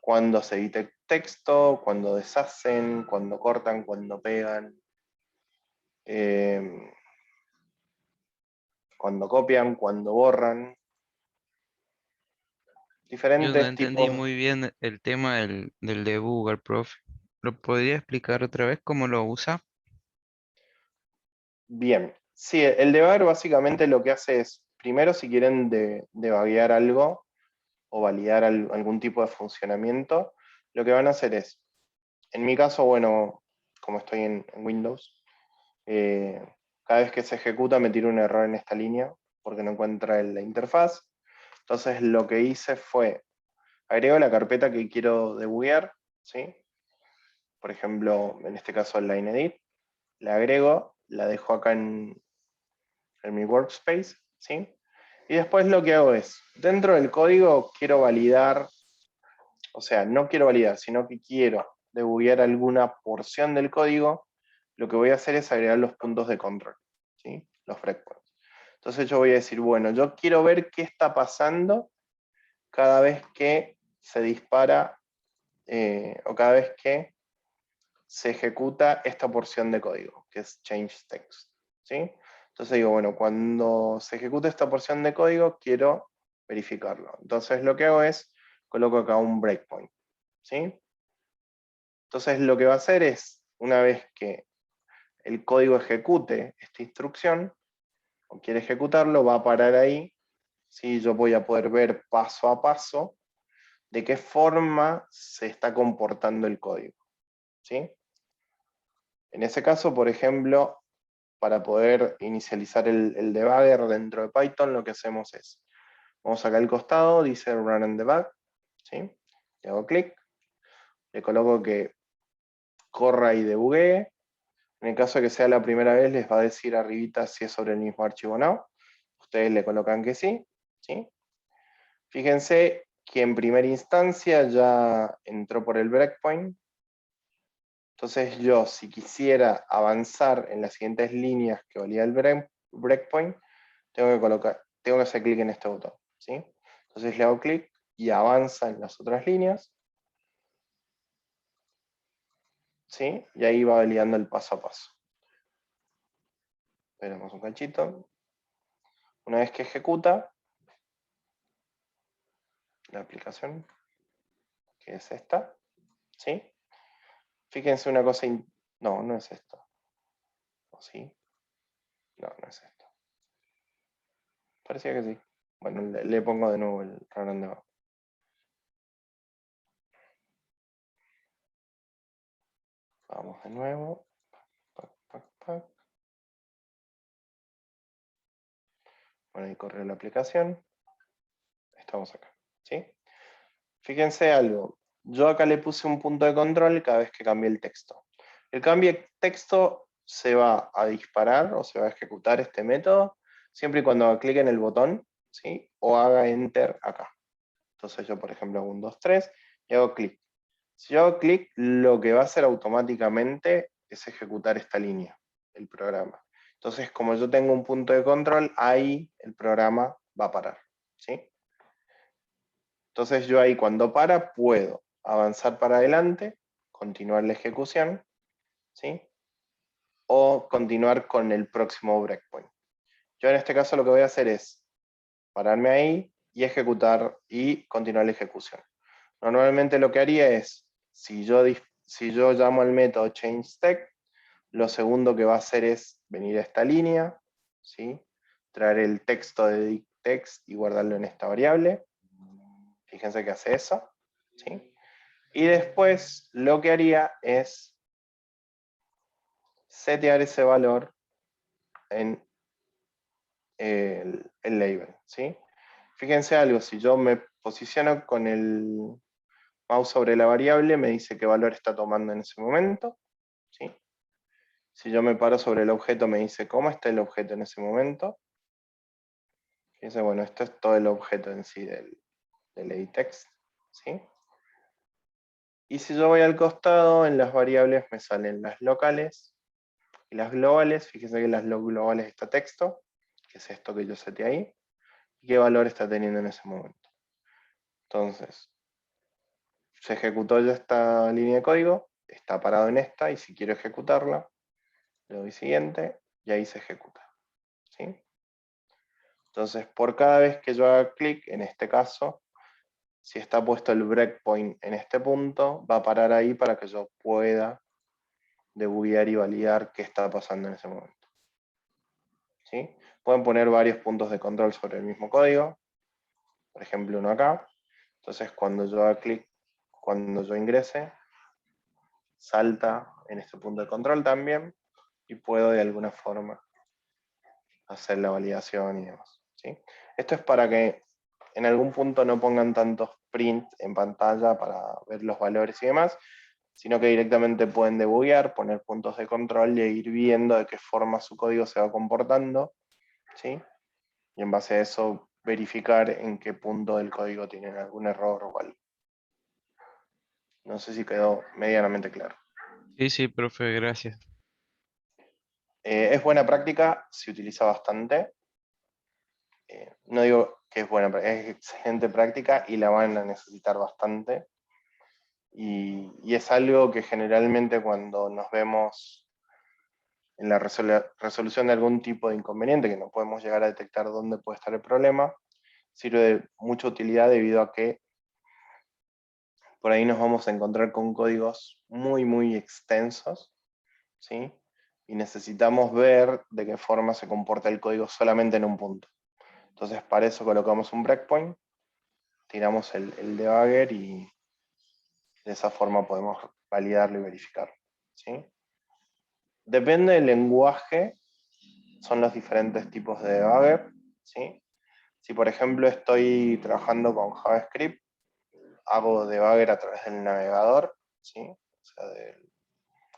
Cuando se edita texto, cuando deshacen, cuando cortan, cuando pegan, cuando copian, cuando borran.
Yo no
Diferentes
entendí
tipos.
muy bien el tema del debugger, profe. ¿Lo podría explicar otra vez cómo lo usa?
Bien, sí, el debugger básicamente lo que hace es, primero si quieren debuguear algo o validar algún tipo de funcionamiento, lo que van a hacer es, en mi caso, bueno, como estoy en Windows, cada vez que se ejecuta me tira un error en esta línea porque no encuentra la interfaz. Entonces lo que hice fue, agrego la carpeta que quiero debuguear, ¿sí? Por ejemplo, en este caso el line edit, la agrego, la dejo acá en mi workspace, ¿sí? Y después lo que hago es, dentro del código quiero validar, o sea, no quiero validar, sino que quiero debuguear alguna porción del código, lo que voy a hacer es agregar los puntos de control, ¿sí? Los breakpoints. Entonces yo voy a decir, bueno, yo quiero ver qué está pasando cada vez que se dispara o cada vez que se ejecuta esta porción de código, que es change text, ¿sí? Entonces digo, bueno, cuando se ejecute esta porción de código, quiero verificarlo. Entonces lo que hago es, coloco acá un breakpoint, ¿sí? Entonces lo que va a hacer es, una vez que el código ejecute esta instrucción, o quiere ejecutarlo, va a parar ahí, ¿sí? Yo voy a poder ver paso a paso de qué forma se está comportando el código, ¿sí? En ese caso, por ejemplo, para poder inicializar el debugger dentro de Python, lo que hacemos es, vamos acá al costado, dice Run and Debug, ¿sí? Le hago clic, le coloco que corra y debuguee. En el caso de que sea la primera vez, les va a decir arribita si es sobre el mismo archivo o no. Ustedes le colocan que sí, ¿sí? Fíjense que en primera instancia ya entró por el breakpoint. Entonces yo, si quisiera avanzar en las siguientes líneas que valía el breakpoint, tengo que hacer clic en este botón, ¿sí? Entonces le hago clic y avanza en las otras líneas, ¿sí? Y ahí va validando el paso a paso. Esperemos un cachito. Una vez que ejecuta la aplicación, que es esta, ¿sí? Fíjense una cosa, no, no es esto. ¿O sí? No, no es esto. Parecía que sí. Bueno, le pongo de nuevo el run and debug. Vamos de nuevo. Pac, pac, pac. Bueno, ahí corrió la aplicación. Estamos acá, ¿sí? Fíjense algo. Yo acá le puse un punto de control cada vez que cambie el texto. El cambio de texto se va a disparar o se va a ejecutar este método siempre y cuando haga clic en el botón, ¿sí? O haga enter acá. Entonces yo, por ejemplo, hago un 2, 3 y hago clic. Si yo hago clic, lo que va a hacer automáticamente es ejecutar esta línea, el programa. Entonces, como yo tengo un punto de control, ahí el programa va a parar, ¿sí? Entonces yo ahí cuando para puedo avanzar para adelante, continuar la ejecución, ¿sí? O continuar con el próximo breakpoint. Yo en este caso lo que voy a hacer es pararme ahí y ejecutar y continuar la ejecución. Normalmente lo que haría es, si yo llamo al método changeText, lo segundo que va a hacer es venir a esta línea, ¿sí? Traer el texto de dictText y guardarlo en esta variable. Fíjense que hace eso, ¿sí? Y después lo que haría es setear ese valor en el label, ¿sí? Fíjense algo, si yo me posiciono con el mouse sobre la variable, me dice qué valor está tomando en ese momento, ¿sí? Si yo me paro sobre el objeto, me dice cómo está el objeto en ese momento. Fíjense, bueno, esto es todo el objeto en sí del editText, ¿sí? Y si yo voy al costado, en las variables me salen las locales y las globales. Fíjense que las globales está texto, que es esto que yo seteé ahí, y qué valor está teniendo en ese momento. Entonces, se ejecutó ya esta línea de código, está parado en esta, y si quiero ejecutarla, le doy siguiente, y ahí se ejecuta, ¿sí? Entonces, por cada vez que yo haga clic, en este caso, si está puesto el breakpoint en este punto, va a parar ahí para que yo pueda debuguear y validar qué está pasando en ese momento, ¿sí? Pueden poner varios puntos de control sobre el mismo código, por ejemplo uno acá. Entonces cuando yo haga clic, cuando yo ingrese, salta en este punto de control también, y puedo de alguna forma hacer la validación y demás, ¿sí? Esto es para que en algún punto no pongan tantos print en pantalla para ver los valores y demás, sino que directamente pueden debuguear, poner puntos de control y ir viendo de qué forma su código se va comportando, ¿sí? Y en base a eso verificar en qué punto del código tienen algún error o algo. No sé si quedó medianamente claro.
Sí, sí, profe, gracias.
Es buena práctica, se utiliza bastante. No digo que es buena, es excelente práctica y la van a necesitar bastante. Y es algo que generalmente cuando nos vemos en la resolución de algún tipo de inconveniente, que no podemos llegar a detectar dónde puede estar el problema, sirve de mucha utilidad debido a que por ahí nos vamos a encontrar con códigos muy, muy extensos, ¿sí? Y necesitamos ver de qué forma se comporta el código solamente en un punto. Entonces, para eso colocamos un breakpoint, tiramos el debugger y de esa forma podemos validarlo y verificarlo, ¿sí? Depende del lenguaje, son los diferentes tipos de debugger, ¿sí? Si por ejemplo estoy trabajando con JavaScript, hago debugger a través del navegador, ¿sí? O sea, del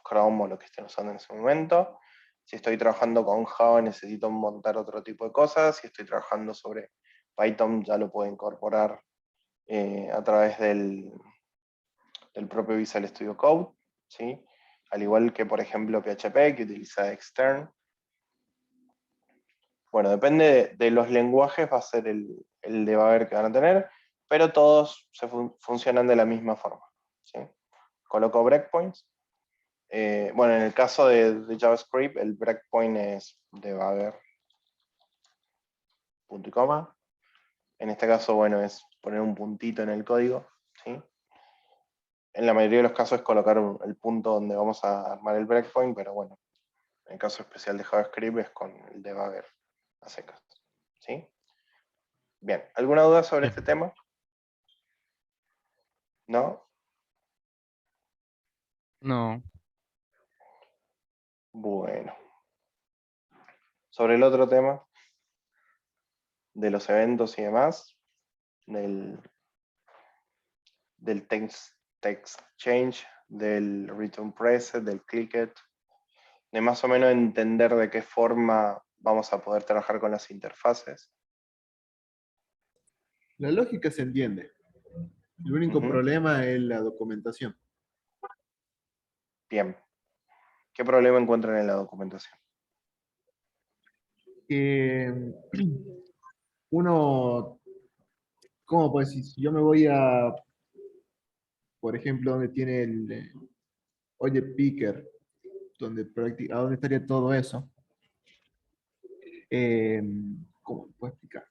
Chrome o lo que estén usando en ese momento. Si estoy trabajando con Java necesito montar otro tipo de cosas. Si estoy trabajando sobre Python ya lo puedo incorporar a través del propio Visual Studio Code, ¿sí? Al igual que por ejemplo PHP que utiliza Extern. Bueno, depende de los lenguajes, va a ser el debugger que van a tener, pero todos funcionan de la misma forma, ¿sí? Coloco breakpoints. Bueno, en el caso de JavaScript, el breakpoint es debugger, punto y coma. En este caso, bueno, es poner un puntito en el código, ¿sí? En la mayoría de los casos es colocar el punto donde vamos a armar el breakpoint, pero bueno, en el caso especial de JavaScript es con el debugger a secas, ¿sí? Bien, ¿alguna duda sobre
Bien.
este tema? ¿No?
No,
Bueno. Sobre el otro tema, de los eventos y demás, del text change, del return preset, del clicket, de más o menos entender de qué forma vamos a poder trabajar con las interfaces.
La lógica se entiende. El único
Ujú.
problema es la documentación.
Bien. ¿Qué problema encuentran en la documentación?
Que uno, ¿cómo puedo decir? Si yo me voy a, por ejemplo, donde tiene el Oye Picker, a dónde estaría todo eso. Eh, ¿Cómo puedo explicar?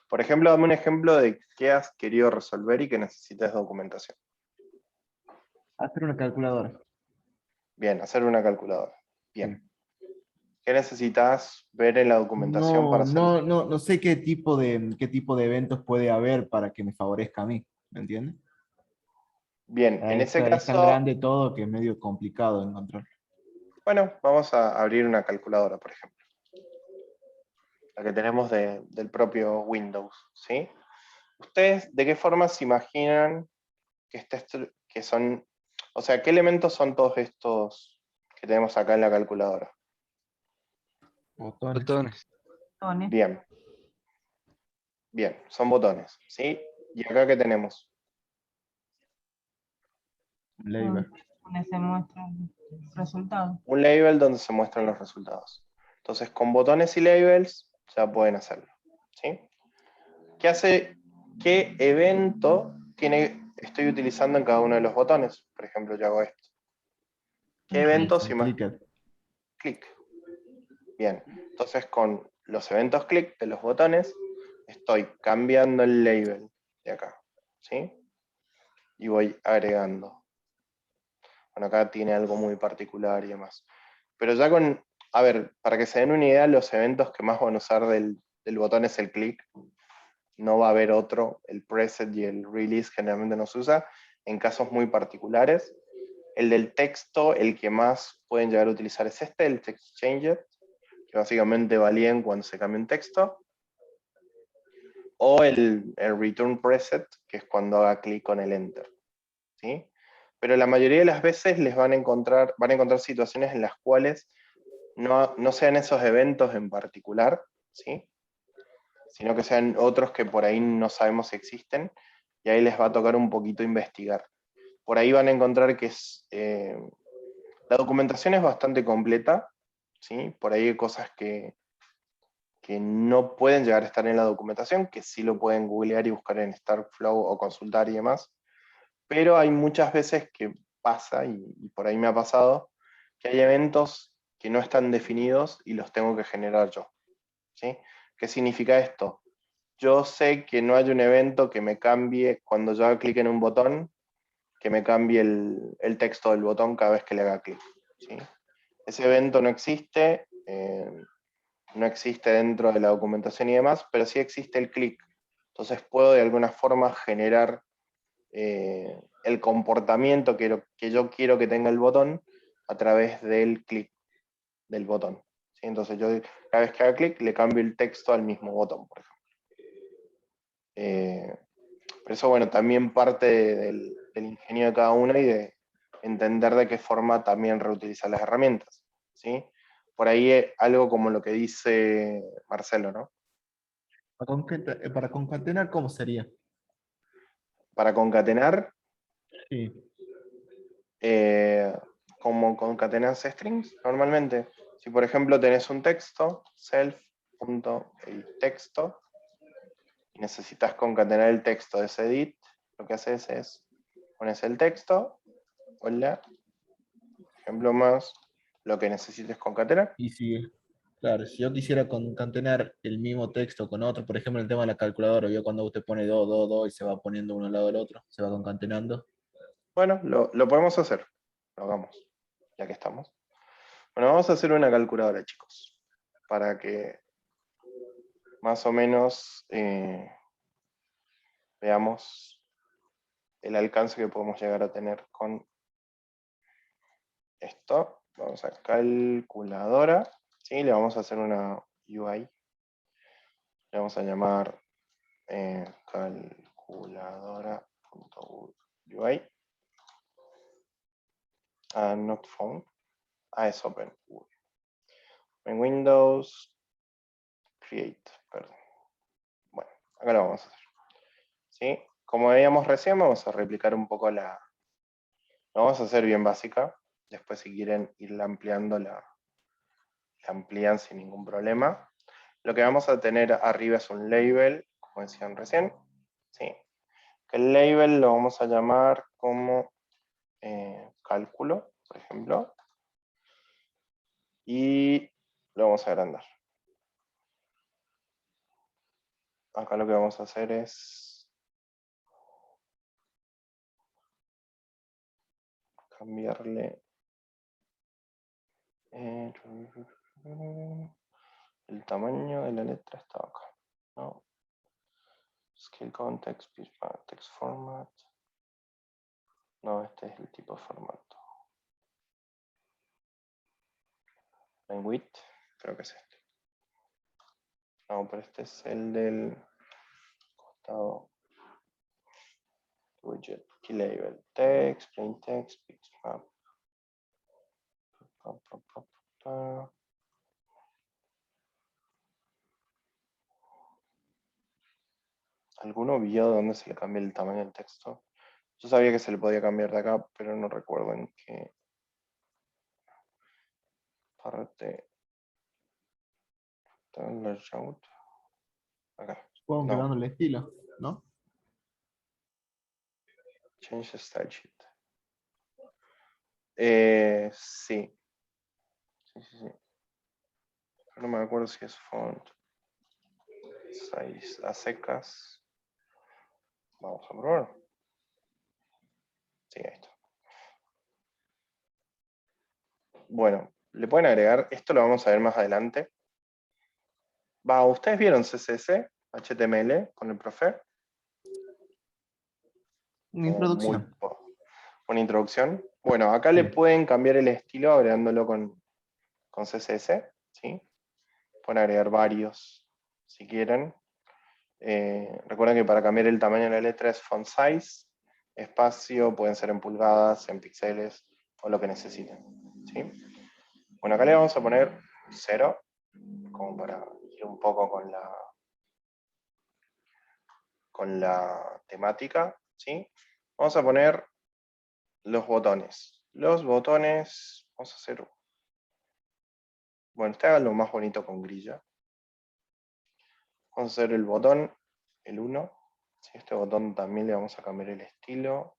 Por ejemplo, dame un ejemplo de qué has querido resolver y que necesitas documentación.
Hacer una calculadora.
Bien, hacer una calculadora. Bien.
Sí.
¿Qué necesitas ver en la documentación para hacerlo?
No sé qué tipo de eventos puede haber para que me favorezca a mí, ¿me entiendes?
Bien, en ese
Es tan
caso,
grande todo que es medio complicado de encontrar.
bueno, vamos a abrir una calculadora, por ejemplo. La que tenemos del propio Windows, ¿sí? ¿Ustedes de qué forma se imaginan que son, o sea, qué elementos son todos estos que tenemos acá en la calculadora?
Botones,
botones.
Botones.
Bien, bien, son botones, ¿sí? ¿Y acá qué tenemos?
label.
Donde se muestran los resultados.
Un label donde se muestran los resultados. Entonces, con botones y labels ya pueden hacerlo, ¿sí? ¿Qué evento estoy utilizando en cada uno de los botones? Por ejemplo, yo hago esto. ¿Qué eventos y más?
Clicker.
Clic. Bien, entonces con los eventos clic de los botones estoy cambiando el label de acá, ¿sí? Y voy agregando. Bueno, acá tiene algo muy particular y demás. Pero ya a ver, para que se den una idea, los eventos que más van a usar del botón es el clic. No va a haber otro, el preset y el release generalmente no se usa, en casos muy particulares. El del texto, el que más pueden llegar a utilizar es el text changer, que básicamente valían cuando se cambia un texto, o el return preset, que es cuando haga clic con el enter, ¿sí? Pero la mayoría de las veces van a encontrar situaciones en las cuales no sean esos eventos en particular, ¿sí? Sino que sean otros que por ahí no sabemos si existen, y ahí les va a tocar un poquito investigar. Por ahí van a encontrar que la documentación es bastante completa, ¿sí? Por ahí hay cosas que no pueden llegar a estar en la documentación, que sí lo pueden googlear y buscar en Starkflow o consultar y demás, pero hay muchas veces que pasa, y por ahí me ha pasado, que hay eventos que no están definidos y los tengo que generar yo. ¿Sí? ¿Qué significa esto? Yo sé que no hay un evento que me cambie cuando yo haga clic en un botón, que me cambie el texto del botón cada vez que le haga clic. ¿Sí? Ese evento no existe dentro de la documentación y demás, pero sí existe el clic. Entonces puedo de alguna forma generar el comportamiento que yo quiero que tenga el botón a través del clic del botón. ¿Sí? Entonces yo cada vez que haga clic le cambio el texto al mismo botón, por ejemplo. Por eso, bueno, también parte del ingenio de cada una y de entender de qué forma también reutilizar las herramientas. ¿Sí? Por ahí algo como lo que dice Marcelo, ¿no?
Para concatenar, ¿cómo sería?
Para concatenar,
Sí.
como concatenas strings, normalmente. Si por ejemplo tenés un texto, self.editTexto, y necesitas concatenar el texto de ese edit, lo que haces es, pones el texto, hola, ejemplo más, lo que necesites concatenar.
Y si, claro, si yo quisiera concatenar el mismo texto con otro, por ejemplo, el tema de la calculadora, vio cuando usted pone do, do, do y se va poniendo uno al lado del otro, se va concatenando.
Bueno, lo podemos hacer, lo hagamos, ya que estamos. Bueno, vamos a hacer una calculadora, chicos, para que más o menos veamos el alcance que podemos llegar a tener con esto. Vamos a calculadora, ¿sí? Le vamos a hacer una UI. Le vamos a llamar calculadora.ui. Not found. Es open. En Windows, create, perdón. Bueno, acá lo vamos a hacer. ¿Sí? Como veíamos recién, vamos a replicar un poco lo vamos a hacer bien básica. Después, si quieren irla ampliando, la amplían sin ningún problema. Lo que vamos a tener arriba es un label, como decían recién. ¿Sí? Que el label lo vamos a llamar como cálculo, por ejemplo. Y lo vamos a agrandar. Acá lo que vamos a hacer es cambiarle el tamaño de la letra, estaba acá, ¿no? Scale context, text format. No, este es el tipo de formato. En width, creo que es este. No, pero este es el del costado. Widget, key label, text, plain text, pixmap. ¿Alguno vio dónde se le cambia el tamaño del texto? Yo sabía que se le podía cambiar de acá, pero no recuerdo en qué parte. Layout. Acá.
Supongo que
No.
dando el estilo, ¿no?
Change style sheet. Sí. Sí. No me acuerdo si es font. Size a secas. Vamos a probar. Sí, ahí está. Bueno, le pueden agregar, esto lo vamos a ver más adelante. ¿Ustedes vieron CSS, HTML con el profe?
Introducción.
Una introducción. Bueno, acá le
Sí.
pueden cambiar el estilo agregándolo con CSS, ¿sí? Pueden agregar varios si quieren. Recuerden que para cambiar el tamaño de la letra es font size, espacio, pueden ser en pulgadas, en píxeles o lo que necesiten. ¿Sí? Bueno, acá le vamos a poner 0, como para ir un poco con la temática. ¿Sí? Vamos a poner los botones. Los botones, vamos a hacer, bueno, hagan lo más bonito con grilla. Vamos a hacer el botón, el 1. ¿Sí? Este botón también le vamos a cambiar el estilo.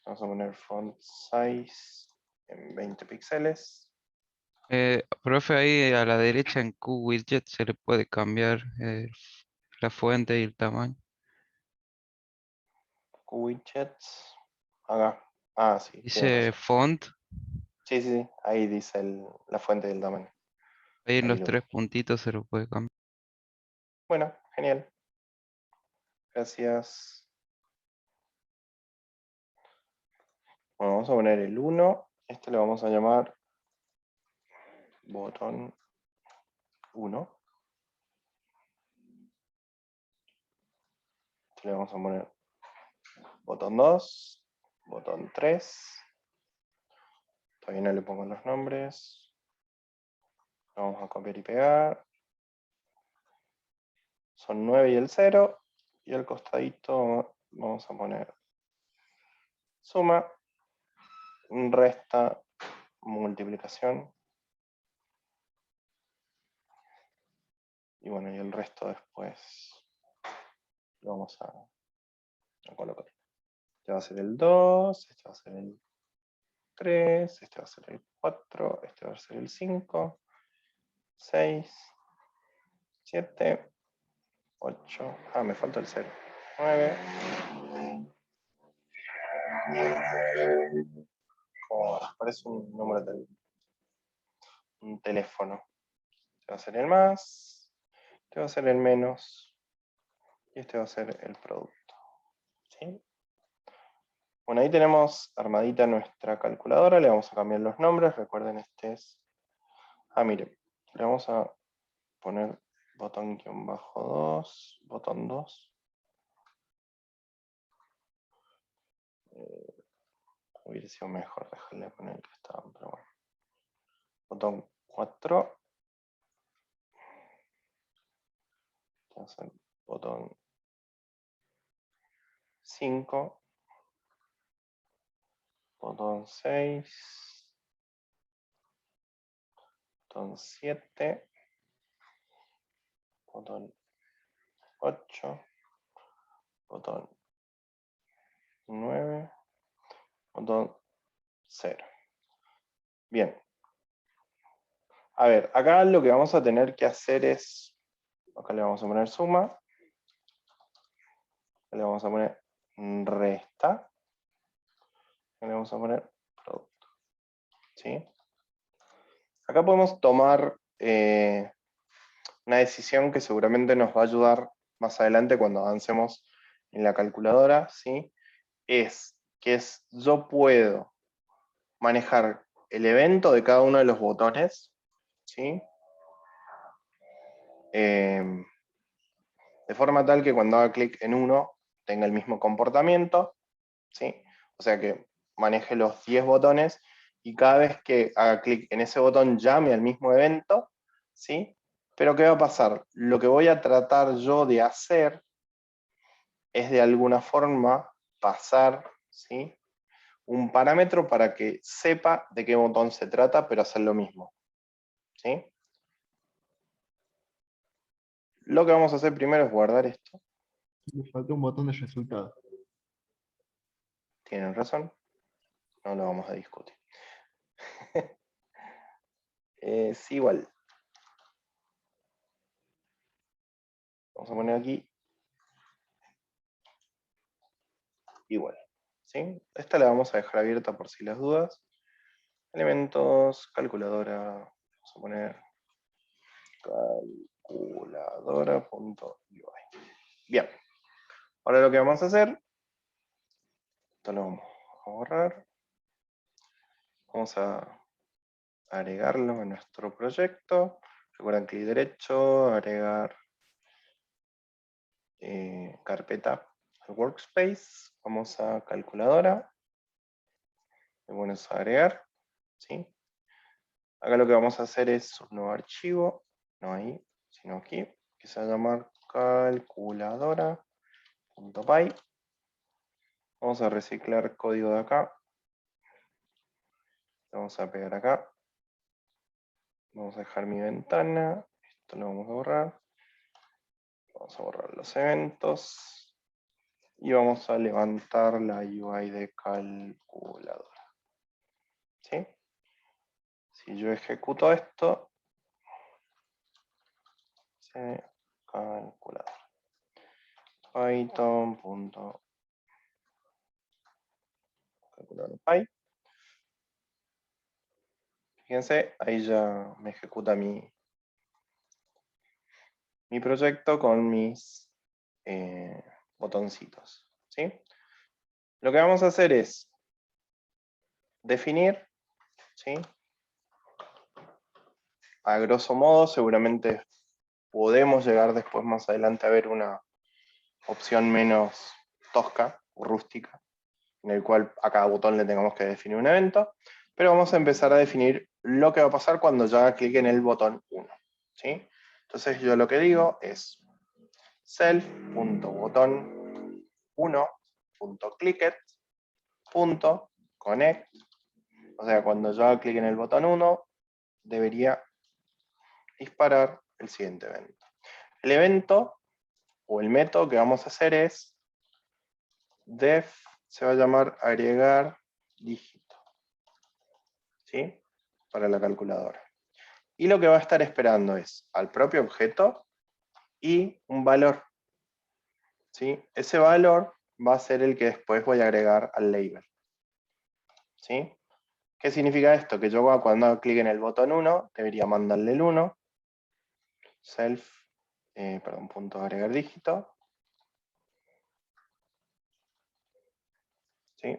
Vamos a poner font size en 20 píxeles.
Profe, ahí a la derecha en QWidget se le puede cambiar la fuente y el tamaño.
Widgets. Acá. Ah, sí, tiene
Dice
razón.
font,
Sí, sí, sí. Ahí dice la fuente del tamaño.
ahí en
Ahí
los
lo vi.
3 puntitos se lo puede cambiar.
Bueno, genial. Gracias. Bueno, vamos a poner el 1. Este le vamos a llamar botón 1. Este le vamos a poner botón 2, botón 3. Todavía no le pongo los nombres. Lo vamos a copiar y pegar. Son 9 y el 0. Y al costadito vamos a poner suma, resta, multiplicación. Y bueno, y el resto después lo vamos a colocar. Este va a ser el 2, este va a ser el 3, este va a ser el 4, este va a ser el 5, 6, 7, 8, me falta el 0, 9. Parece un número de un teléfono. Este va a ser el más, este va a ser el menos, y este va a ser el producto. ¿Sí? Bueno, ahí tenemos armadita nuestra calculadora, le vamos a cambiar los nombres, recuerden este es... miren, le vamos a poner botón guión bajo 2, botón 2. Hubiera sido mejor dejarle poner el que estaba, pero bueno. Botón 4. Vamos a hacer botón 5. Botón 6. Botón 7. Botón 8. Botón 9. Botón 0. Bien. A ver, acá lo que vamos a tener que hacer es, acá le vamos a poner suma, acá le vamos a poner resta, acá le vamos a poner producto. ¿Sí? Acá podemos tomar una decisión que seguramente nos va a ayudar más adelante cuando avancemos en la calculadora, ¿sí? Yo puedo manejar el evento de cada uno de los botones, ¿sí? De forma tal que cuando haga clic en uno tenga el mismo comportamiento, ¿sí? O sea que maneje los 10 botones y cada vez que haga clic en ese botón llame al mismo evento, ¿sí? Pero ¿qué va a pasar? Lo que voy a tratar yo de hacer es de alguna forma pasar, ¿sí? Un parámetro para que sepa de qué botón se trata, pero hacer lo mismo, ¿sí? Lo que vamos a hacer primero es guardar esto.
Me falta un botón de resultado.
Tienen razón, no lo vamos a discutir. Es igual. Vamos a poner aquí igual, ¿sí? Esta la vamos a dejar abierta por si las dudas. Elementos, calculadora, vamos a poner calculadora.ui. Bien, ahora lo que vamos a hacer, esto lo vamos a borrar. Vamos a agregarlo a nuestro proyecto. Recuerden clic derecho, agregar carpeta al workspace. Vamos a calculadora. Le pones a agregar, ¿sí? Acá lo que vamos a hacer es un nuevo archivo, no ahí, sino aquí, que se va a llamar calculadora.py. Vamos a reciclar código de acá. Lo vamos a pegar acá. Vamos a dejar mi ventana. Esto lo vamos a borrar. Vamos a borrar los eventos. Y vamos a levantar la UI de calculadora. ¿Sí? Si yo ejecuto esto, se calculador. Python.calculador.py. Fíjense, ahí ya me ejecuta mi proyecto con mis botoncitos, ¿sí? Lo que vamos a hacer es definir, ¿sí? A grosso modo, seguramente podemos llegar después más adelante a ver una opción menos tosca o rústica, en el cual a cada botón le tengamos que definir un evento, pero vamos a empezar a definir lo que va a pasar cuando yo haga clic en el botón 1, ¿sí? Entonces yo lo que digo es self.botón1.clicket.connect, o sea, cuando yo haga clic en el botón 1, debería disparar el siguiente evento. El evento o el método que vamos a hacer es def, se va a llamar agregar dígito, ¿sí? Para la calculadora. Y lo que va a estar esperando es al propio objeto y un valor, ¿sí? Ese valor va a ser el que después voy a agregar al label, ¿sí? ¿Qué significa esto? Que yo cuando hago clic en el botón 1, debería mandarle el 1, punto agregar dígito, ¿sí?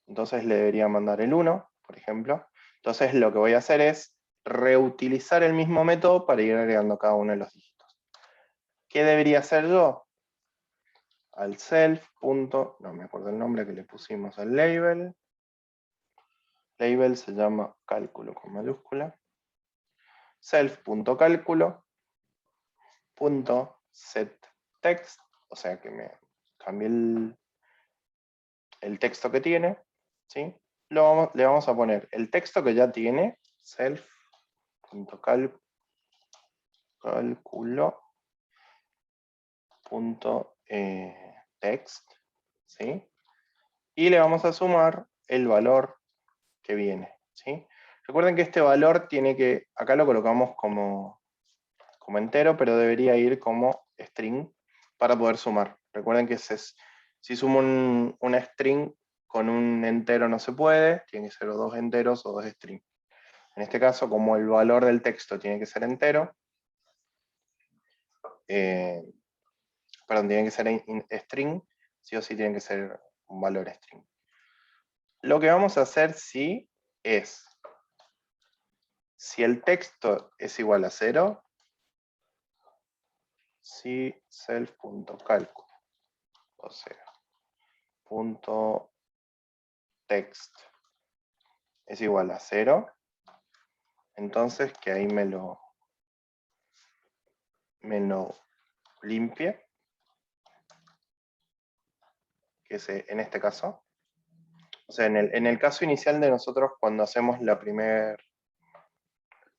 Entonces le debería mandar el 1, por ejemplo. Entonces lo que voy a hacer es reutilizar el mismo método para ir agregando cada uno de los dígitos. ¿Qué debería hacer yo? Al self. No me acuerdo el nombre que le pusimos al label. Label se llama cálculo con mayúscula. Self.cálculo.setText, o sea que me cambié el texto que tiene, ¿sí? Le vamos a poner el texto que ya tiene, self.cálculo.text, ¿sí? Y le vamos a sumar el valor que viene, ¿sí? Recuerden que este valor tiene que, acá lo colocamos como entero, pero debería ir como string para poder sumar. Recuerden que si sumo una string con un entero no se puede, tiene que ser o dos enteros o dos strings. En este caso, como el valor del texto tiene que ser entero, tiene que ser string, sí o sí tiene que ser un valor string. Lo que vamos a hacer sí es, si el texto es igual a 0, si self.cálculo, o sea, .text es igual a 0, entonces que ahí me lo limpie, que es en este caso. O sea, en el caso inicial de nosotros, cuando hacemos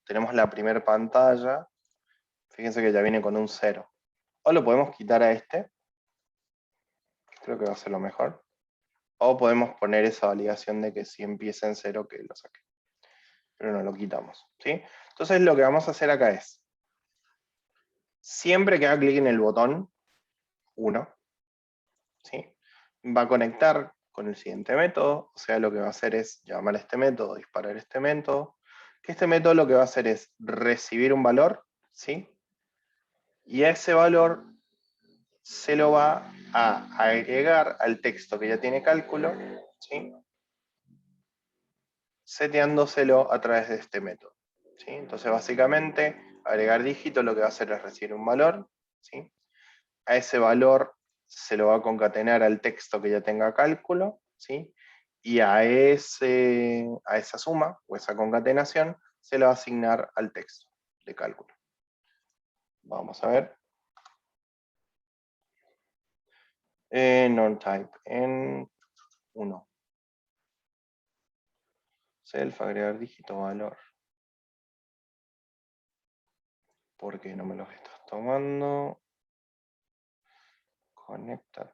tenemos la primera pantalla, fíjense que ya viene con un 0. O lo podemos quitar a este, creo que va a ser lo mejor. O podemos poner esa validación de que si empieza en 0, que lo saque. Pero no lo quitamos, ¿sí? Entonces lo que vamos a hacer acá es, siempre que haga clic en el botón 1, ¿sí? Va a conectar con el siguiente método, o sea, lo que va a hacer es llamar a este método, disparar este método, que este método lo que va a hacer es recibir un valor, ¿sí? Y a ese valor se lo va a agregar al texto que ya tiene cálculo, ¿sí? Seteándoselo a través de este método, ¿sí? Entonces, básicamente, agregar dígito lo que va a hacer es recibir un valor, ¿sí? A ese valor se lo va a concatenar al texto que ya tenga cálculo, ¿sí? Y a esa suma o esa concatenación se le va a asignar al texto de cálculo. Vamos a ver. Non-type en 1. Self, agregar dígito, valor. ¿Por qué no me los estás tomando? Conecta,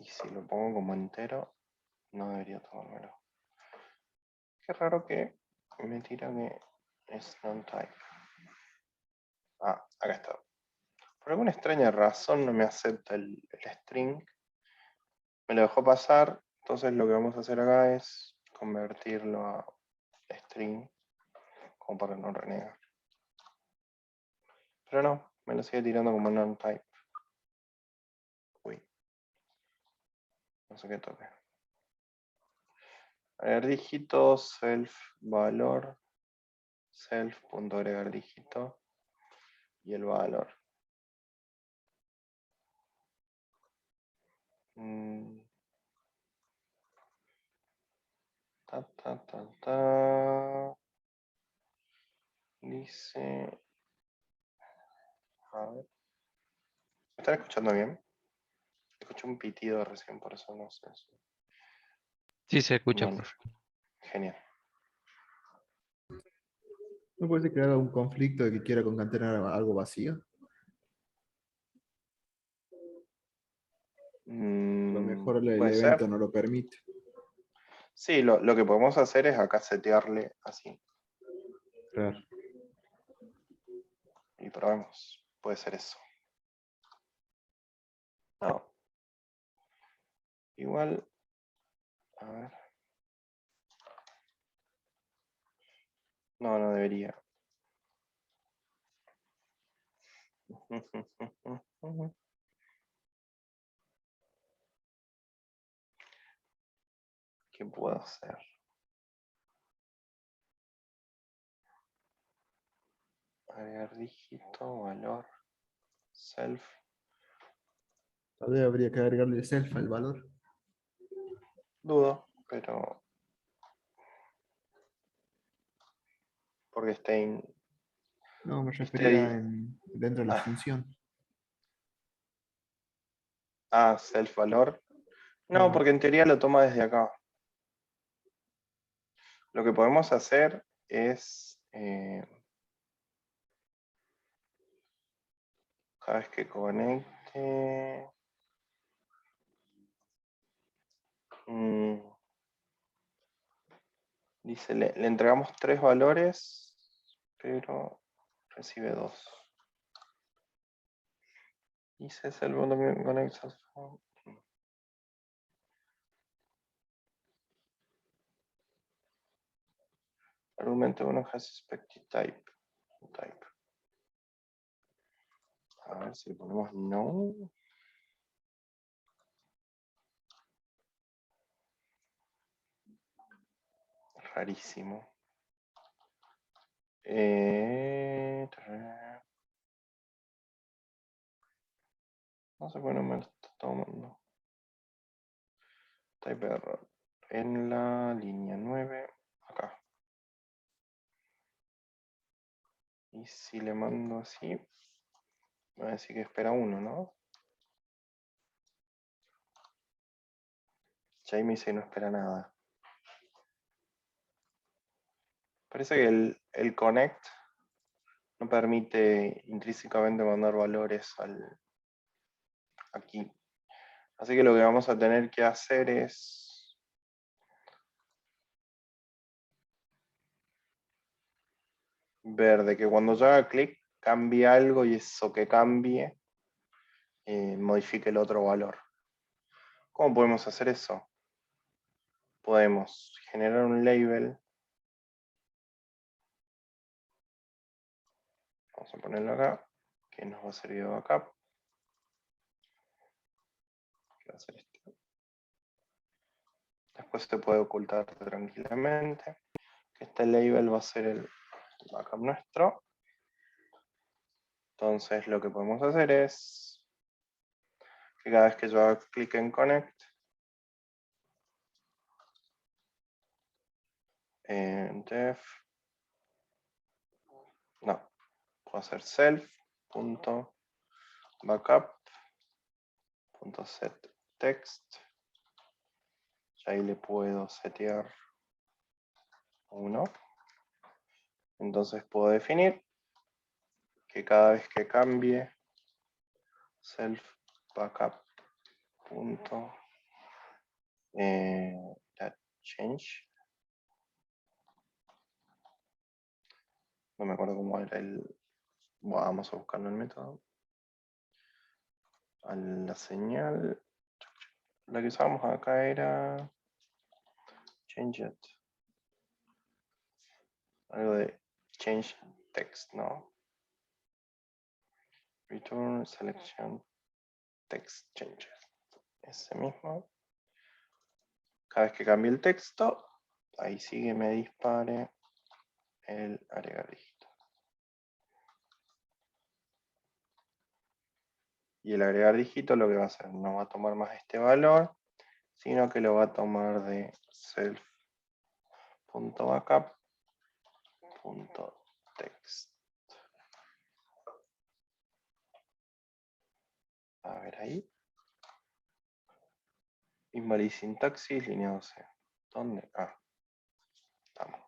si lo pongo como entero, no debería tomármelo. Qué raro que me tira que es non-type. Ah, acá está. Por alguna extraña razón no me acepta el string. Me lo dejó pasar, entonces lo que vamos a hacer acá es convertirlo a string, como para no renegar. Pero no, me lo sigue tirando como non-type. Uy. No sé qué toque. Agregar dígito, self valor, self.agregar dígito y el valor. Dice. A ver. ¿Me están escuchando bien? Escuché un pitido recién, por eso no sé.
Sí, se escucha,
Bueno,
profe.
genial.
¿No puede ser que haga un conflicto de que quiera concatenar algo vacío? A lo mejor el
Puede
evento
ser.
no lo permite.
Sí, lo que podemos hacer es acá setearle así.
Claro.
Y probemos. Puede ser eso. No. Igual. A ver. No, no debería. ¿Qué puedo hacer? Agregar dígito, valor, self.
Tal vez habría que agregarle self al valor.
Dudo, pero. Porque
No, me
esté
refería
ahí.
dentro de la
Ah,
función.
self valor. No,
Claro.
porque en teoría lo toma desde acá. Lo que podemos hacer es. Cada vez que conecte. Dice, le entregamos 3 valores, pero recibe 2. Dice es el volumen connects. Argument 1 has expected type. A ver si le ponemos no. Rarísimo. No sé por qué no me lo está tomando. Type error. En la línea 9, acá. Y si le mando así, me va a decir que espera 1, ¿no? Ya ahí me dice que no espera nada. Parece que el connect no permite intrínsecamente mandar valores aquí. Así que lo que vamos a tener que hacer es ver de que cuando yo haga clic cambie algo y eso que cambie modifique el otro valor. ¿Cómo podemos hacer eso? Podemos generar un label. Vamos a ponerlo acá, que nos va a servir de backup. Que va a ser este. Después se puede ocultar tranquilamente. Este label va a ser el backup nuestro. Entonces lo que podemos hacer es que cada vez que yo haga clic en connect, def, no, puedo hacer self.backup.set text. Y ahí le puedo setear 1. Entonces puedo definir que cada vez que cambie self backup la change. No me acuerdo cómo era el... Vamos a buscarlo en el método. A la señal. La que usábamos acá era change it. Algo de change text, ¿no? Return selection text changes. Ese mismo. Cada vez que cambie el texto, ahí sí que me dispare el agregar dígito. Y el agregar dígito lo que va a hacer, no va a tomar más este valor, sino que lo va a tomar de self.backup.text. A ver ahí. Invalid sintaxis, línea 12. ¿Dónde? Ah, estamos.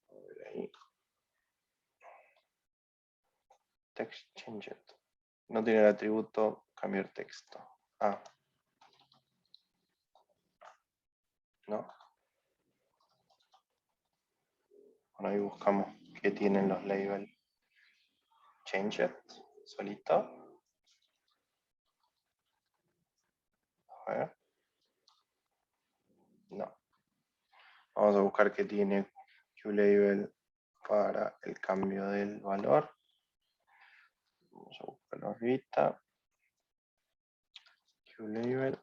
A ver ahí. Text changed. No tiene el atributo cambiar texto. Ah. ¿No? Bueno, ahí buscamos qué tienen los labels. Changed, solito. A ver. No. Vamos a buscar qué tiene QLabel para el cambio del valor. Vamos a buscarlo ahorita. QLabel.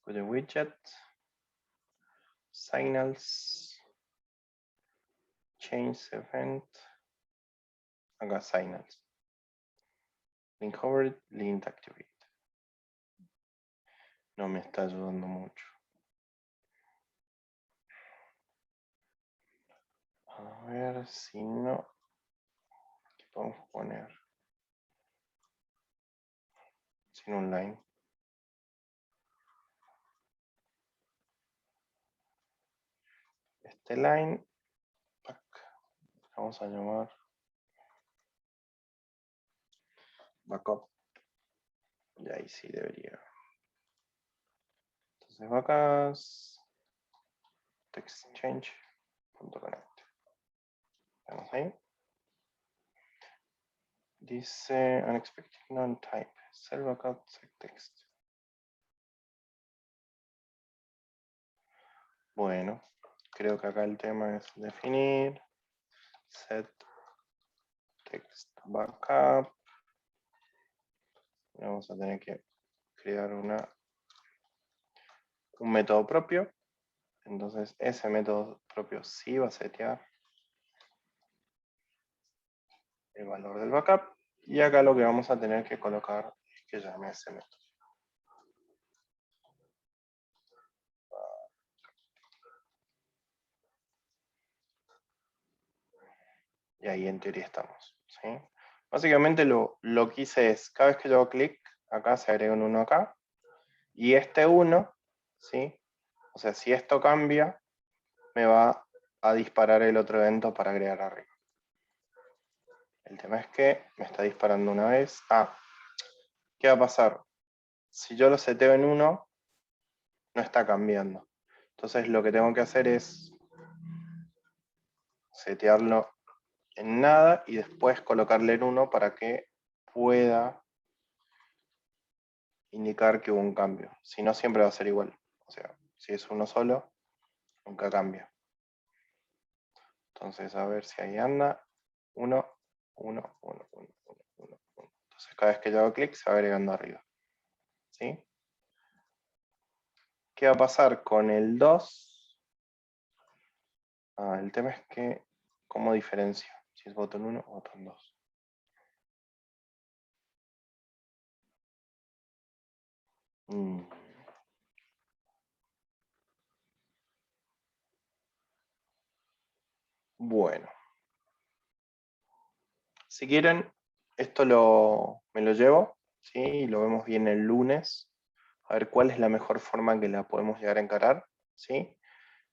With the widget. Signals. Change event. Acá signals. Link hovered, link activate. No me está ayudando mucho. A ver si no. ¿Qué podemos poner? Sin un line. Este line. Vamos a llamar backup. Y ahí sí debería. Entonces vacas. Text change.connect. Vamos ahí. Dice unexpected non-type. Self backup set text. Bueno, creo que acá el tema es definir set text backup. Vamos a tener que crear un método propio. Entonces ese método propio sí va a setear el valor del backup. Y acá lo que vamos a tener que colocar es que llame ese método. Y ahí en teoría estamos. ¿Sí? Básicamente lo que hice es, cada vez que yo hago clic, acá se agrega un 1 acá. Y este 1, ¿sí? O sea, si esto cambia, me va a disparar el otro evento para agregar arriba. El tema es que me está disparando una vez. Ah, ¿qué va a pasar? Si yo lo seteo en 1, no está cambiando. Entonces lo que tengo que hacer es setearlo en nada y después colocarle en 1 para que pueda indicar que hubo un cambio. Si no, siempre va a ser igual. O sea, si es uno solo, nunca cambia. Entonces, a ver si ahí anda. 1, 1, 1, 1, 1, 1, 1. Entonces, cada vez que yo hago clic, se va agregando arriba. ¿Sí? ¿Qué va a pasar con el 2? El tema es que, ¿cómo diferencio? Si es botón 1 o botón 2. Bueno. Si quieren, esto me lo llevo, ¿sí? Y lo vemos bien el lunes. A ver cuál es la mejor forma en que la podemos llegar a encarar, ¿sí?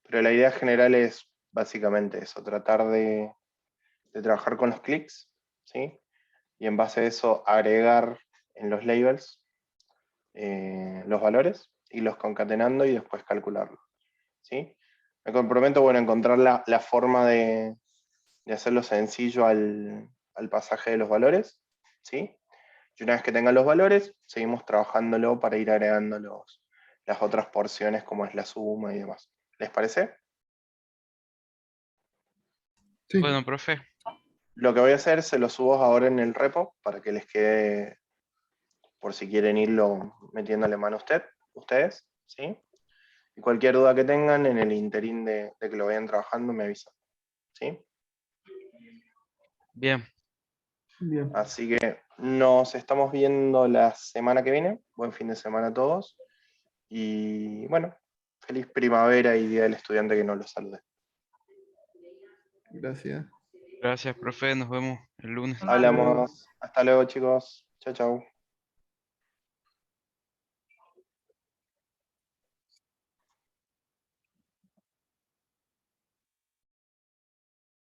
Pero la idea general es básicamente eso, tratar de trabajar con los clics, ¿sí? Y en base a eso agregar en los labels los valores, irlos concatenando y después calcularlos, ¿sí? Me comprometo, bueno, a encontrar la forma de hacerlo sencillo al pasaje de los valores, ¿sí? Y una vez que tengan los valores, seguimos trabajándolo para ir agregando las otras porciones como es la suma y demás. ¿Les parece?
Sí,
Bueno, profe,
Lo que voy a hacer, se lo subo ahora en el repo para que les quede, por si quieren irlo metiéndole mano ustedes, ¿sí? Y cualquier duda que tengan en el interín de que lo vayan trabajando, me avisan, ¿sí?
bien.
bien.
Así que nos estamos viendo la semana que viene. Buen fin de semana a todos. Y bueno, feliz primavera y Día del Estudiante, que no los salude.
Gracias.
Gracias, profe. Nos vemos el lunes.
Hasta luego.
Hablamos. Hasta luego, chicos. Chao, chao.